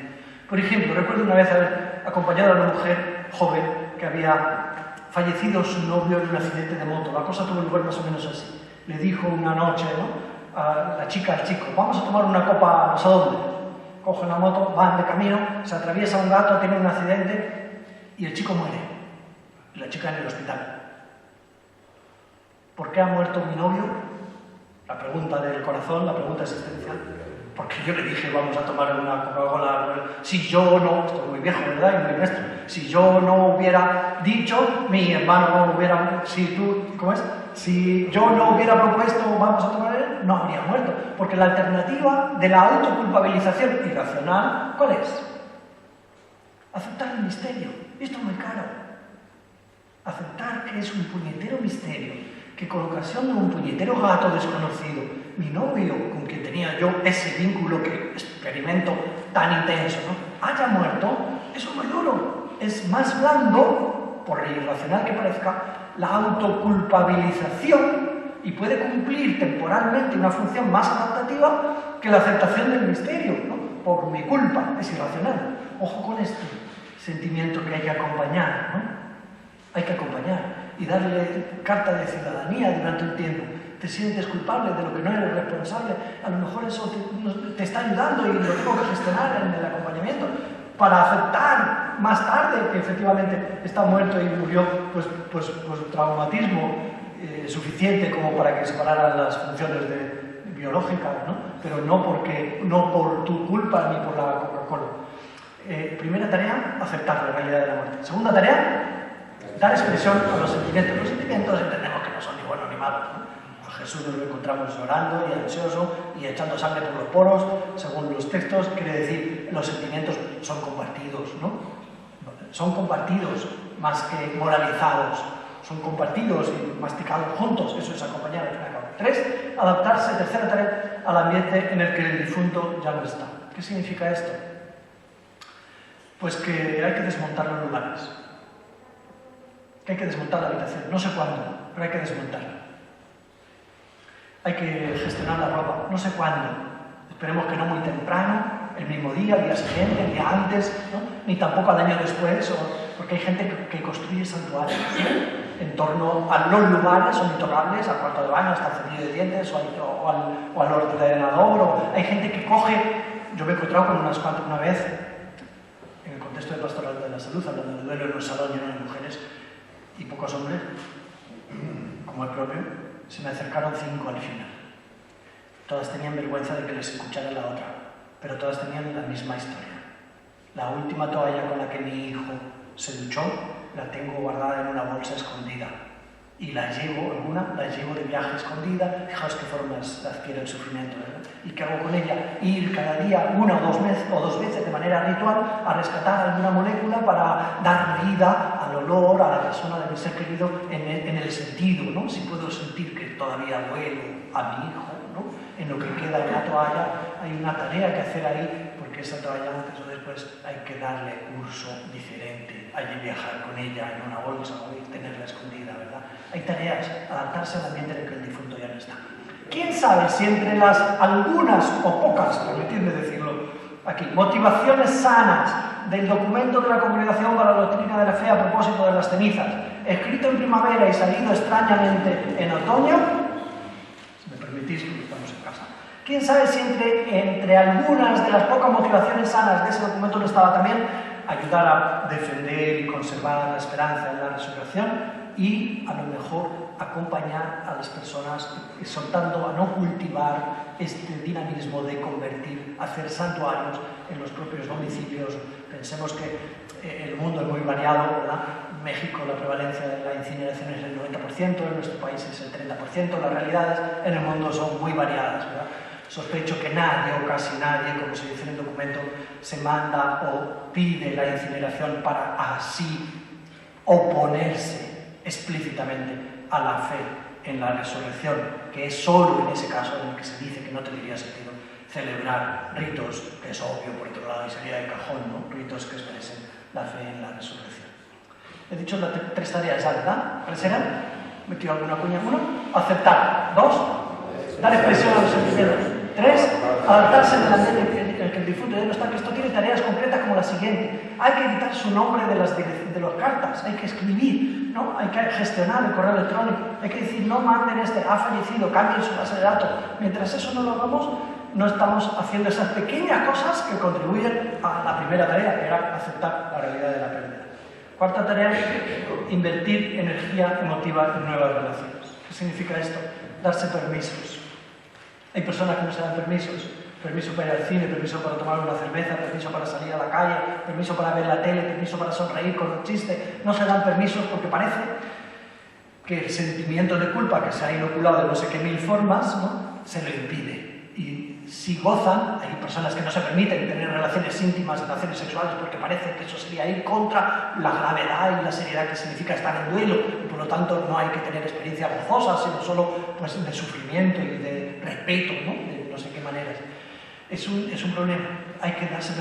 Por ejemplo, recuerdo una vez haber acompañado a una mujer joven que había fallecido su novio en un accidente de moto. La cosa tuvo lugar más o menos así. Le dijo una noche, ¿no?, a la chica al chico: vamos a tomar una copa, no sé dónde. Cogen la moto, van de camino, se atraviesa un gato, tiene un accidente y el chico muere. Y la chica en el hospital. ¿Por qué ha muerto mi novio? La pregunta del corazón, la pregunta existencial. Porque yo le dije, vamos a tomar una Coca-Cola. Si yo no, esto es muy viejo, ¿verdad? Y muy nuestro. Si yo no hubiera dicho, mi hermano no hubiera, si yo no hubiera propuesto, vamos a tomar él, no habría muerto. Porque la alternativa de la autoculpabilización irracional, ¿cuál es? Aceptar el misterio. Esto es muy caro. Aceptar que es un puñetero misterio, que con ocasión de un puñetero gato desconocido, mi novio, con quien tenía yo ese vínculo que experimento tan intenso, ¿no?, haya muerto, eso es muy duro. Es más blando, por irracional que parezca, la autoculpabilización y puede cumplir temporalmente una función más adaptativa que la aceptación del misterio, ¿no? Por mi culpa, es irracional. Ojo con este sentimiento que hay que acompañar, ¿no? Hay que acompañar y darle carta de ciudadanía durante un tiempo. Te sientes culpable de lo que no eres responsable, a lo mejor eso te está ayudando y lo tengo que gestionar en el acompañamiento para aceptar más tarde que efectivamente está muerto y murió pues traumatismo suficiente como para que separaran las funciones biológicas, ¿no? Pero no por tu culpa ni por la Coca-Cola. Primera tarea, aceptar la realidad de la muerte. Segunda tarea, dar expresión a los sentimientos. Los sentimientos entendemos que no son ni buenos ni malos, ¿no? A Jesús nos lo encontramos llorando y ansioso y echando sangre por los poros, según los textos. Quiere decir, los sentimientos son compartidos, ¿no? Son compartidos más que moralizados. Son compartidos y masticados juntos. Eso es acompañar al fin y al cabo. 3, adaptarse, tercera tarea, al ambiente en el que el difunto ya no está. ¿Qué significa esto? Pues que hay que desmontar los lugares. Que hay que desmontar la habitación, no sé cuándo, pero hay que desmontarla. Hay que gestionar la ropa, no sé cuándo. Esperemos que no muy temprano, el mismo día, el día siguiente, el día antes, ¿no? Ni tampoco al año después, porque hay gente que construye santuarios, ¿no?, en torno a los lugares intocables, al cuarto de baño, hasta el cepillo de dientes o al ordenador. Hay gente que coge, yo me he encontrado con unas cuantas una vez, en el contexto de pastoral de la salud, hablando de duelo en un salón lleno de mujeres y pocos hombres, como el propio, se me acercaron 5 al final. Todas tenían vergüenza de que les escuchara la otra, pero todas tenían la misma historia. La última toalla con la que mi hijo se duchó, la tengo guardada en una bolsa escondida. Y la llevo de viaje escondida. Fijaos qué formas adquiere el sufrimiento, ¿verdad? ¿Y qué hago con ella? Ir cada día, una o dos veces de manera ritual, a rescatar alguna molécula para dar vida al olor, a la persona de mi ser querido, en el sentido, ¿no? Si puedo sentir que todavía huelo a mi hijo, ¿no? En lo que queda en la toalla, hay una tarea que hacer ahí, porque esa toalla antes o después hay que darle curso diferente. Hay que viajar con ella en una bolsa o tenerla escondida, ¿verdad? Hay tareas, adaptarse al ambiente en el que el difunto ya no está. ¿Quién sabe si entre las algunas o pocas, permitidme decirlo aquí, motivaciones sanas del documento de la Congregación para la Doctrina de la Fe a propósito de las cenizas, escrito en primavera y salido extrañamente en otoño, si me permitís, porque estamos en casa, quién sabe si entre algunas de las pocas motivaciones sanas de ese documento no estaba también ayudar a defender y conservar la esperanza en la resurrección y a lo mejor acompañar a las personas exhortando a no cultivar este dinamismo de convertir, hacer santuarios en los propios domicilios. Pensemos que el mundo es muy variado, ¿verdad? México la prevalencia de la incineración es el 90%, en nuestro país es el 30%, las realidades en el mundo son muy variadas, ¿verdad? Sospecho que nadie o casi nadie, como se dice en el documento, se manda o pide la incineración para así oponerse explícitamente a la fe en la resurrección, que es solo en ese caso en el que se dice que no tendría sentido celebrar ritos, que es obvio por otro lado y sería de cajón, ¿no? Ritos que expresen la fe en la resurrección. He dicho las tres tareas ya, ¿verdad? ¿Cuáles eran? ¿Metido alguna cuña? Uno, aceptar. Dos, dar expresión a los sentimientos. Tres, adaptarse en el ambiente en el que el difunto ya no está, que esto tiene tareas concretas como la siguiente. Hay que editar su nombre de las cartas, hay que escribir, ¿no? Hay que gestionar el correo electrónico, hay que decir, no manden ha fallecido, cambien su base de datos. Mientras eso no lo hagamos, no estamos haciendo esas pequeñas cosas que contribuyen a la primera tarea, que era aceptar la realidad de la pérdida. Cuarta tarea, invertir energía emotiva en nuevas relaciones. ¿Qué significa esto? Darse permisos. Hay personas que no se dan permisos. Permiso para ir al cine, permiso para tomar una cerveza, permiso para salir a la calle, permiso para ver la tele, permiso para sonreír con un chiste. No se dan permisos porque parece que el sentimiento de culpa que se ha inoculado de no sé qué mil formas, ¿no?, se lo impide. Y si gozan, hay personas que no se permiten tener relaciones íntimas, relaciones sexuales, porque parece que eso sería ir contra la gravedad y la seriedad que significa estar en duelo, y por lo tanto no hay que tener experiencias gozosas, sino solo pues, de sufrimiento y de respeto, ¿no?, de no sé qué maneras. Es un problema. Hay que darse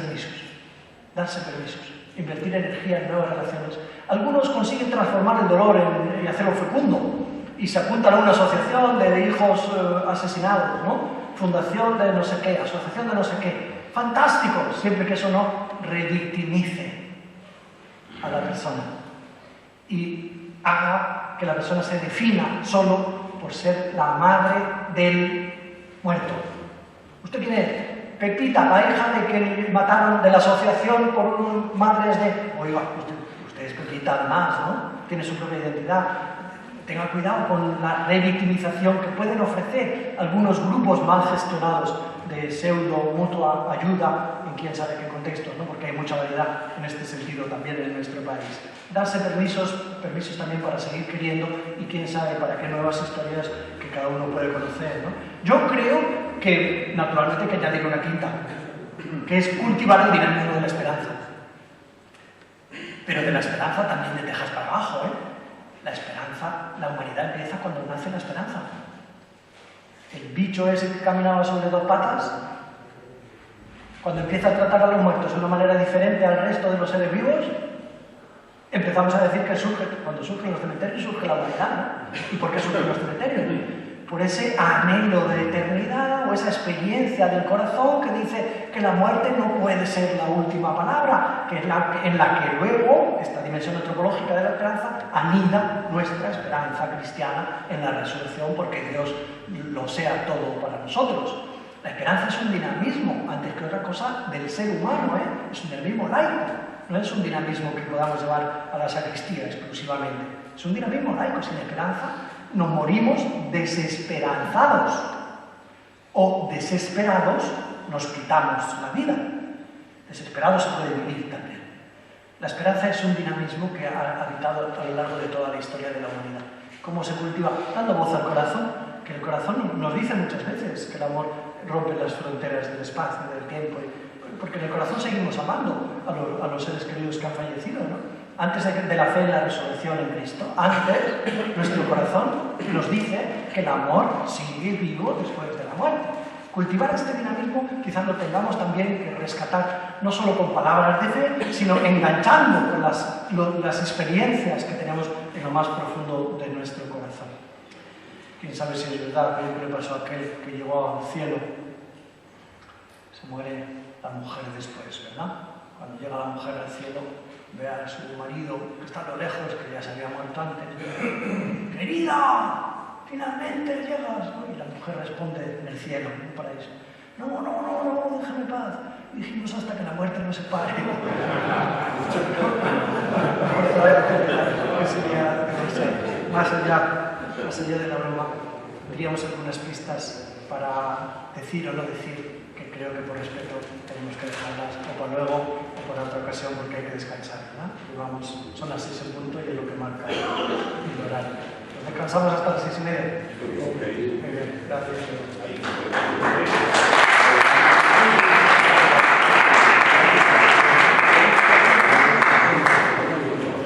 permisos, invertir energía en nuevas relaciones. Algunos consiguen transformar el dolor y hacerlo fecundo, y se apuntan a una asociación de hijos asesinados, ¿no?, fundación de no sé qué, asociación de no sé qué. Fantástico, siempre que eso no revictimice a la persona y haga que la persona se defina solo por ser la madre del muerto. ¿Usted quién es? Pepita, la hija de que mataron de la asociación por madres de... Oiga, usted es Pepita además, ¿no? Tiene su propia identidad. Tenga cuidado con la revictimización que pueden ofrecer algunos grupos mal gestionados de pseudo mutua ayuda en quién sabe qué contextos, ¿no?, porque hay mucha variedad en este sentido también en nuestro país. Darse permisos también para seguir queriendo y quién sabe para qué nuevas historias que cada uno puede conocer, ¿no? Yo creo que, naturalmente, hay que añadir una quinta, que es cultivar el dinamismo de la esperanza. Pero de la esperanza también de Texas para abajo, ¿eh? La esperanza, la humanidad empieza cuando nace la esperanza. El bicho ese que caminaba sobre dos patas, cuando empieza a tratar a los muertos de una manera diferente al resto de los seres vivos, empezamos a decir que cuando surgen los cementerios, surge la humanidad, ¿no? ¿Y por qué surgen los cementerios? Por ese anhelo de eternidad o esa experiencia del corazón que dice que la muerte no puede ser la última palabra, que es en la que luego, esta dimensión antropológica de la esperanza, anida nuestra esperanza cristiana en la resurrección, porque Dios lo sea todo para nosotros. La esperanza es un dinamismo, antes que otra cosa, del ser humano, ¿eh? Es un dinamismo laico, no es un dinamismo que podamos llevar a la sacristía exclusivamente. Es un dinamismo laico. Sin esperanza nos morimos desesperanzados, o desesperados nos quitamos la vida. Desesperados se puede vivir también. La esperanza es un dinamismo que ha habitado a lo largo de toda la historia de la humanidad. ¿Cómo se cultiva? Dando voz al corazón, que el corazón nos dice muchas veces que el amor rompe las fronteras del espacio, del tiempo, porque en el corazón seguimos amando a los seres queridos que han fallecido, ¿no? Antes de la fe en la resurrección en Cristo, antes nuestro corazón nos dice que el amor sigue vivo después de la muerte. Cultivar este dinamismo quizás lo tengamos también que rescatar, no solo con palabras de fe, sino enganchando con las experiencias que tenemos en lo más profundo de nuestro corazón. Quién sabe si es verdad que le pasó a aquel que llegó al cielo. Se muere la mujer después, ¿verdad? Cuando llega la mujer al cielo, ve a su marido que está a lo lejos, que ya se había muerto antes. ¡Querida! ¡Finalmente llegas! ¿No? Y la mujer responde en el cielo, en el paraíso: no, déjame en paz. Y dijimos hasta que la muerte nos separe. Más allá de la broma, diríamos algunas pistas para decir o no decir, que creo que por respeto tenemos que dejarlas o para luego o para otra ocasión. ocasión porque hay que descansar, ¿verdad? Y vamos, son las 6 en punto y es lo que marca el horario. Nos descansamos hasta las 6:30. Muy bien, gracias.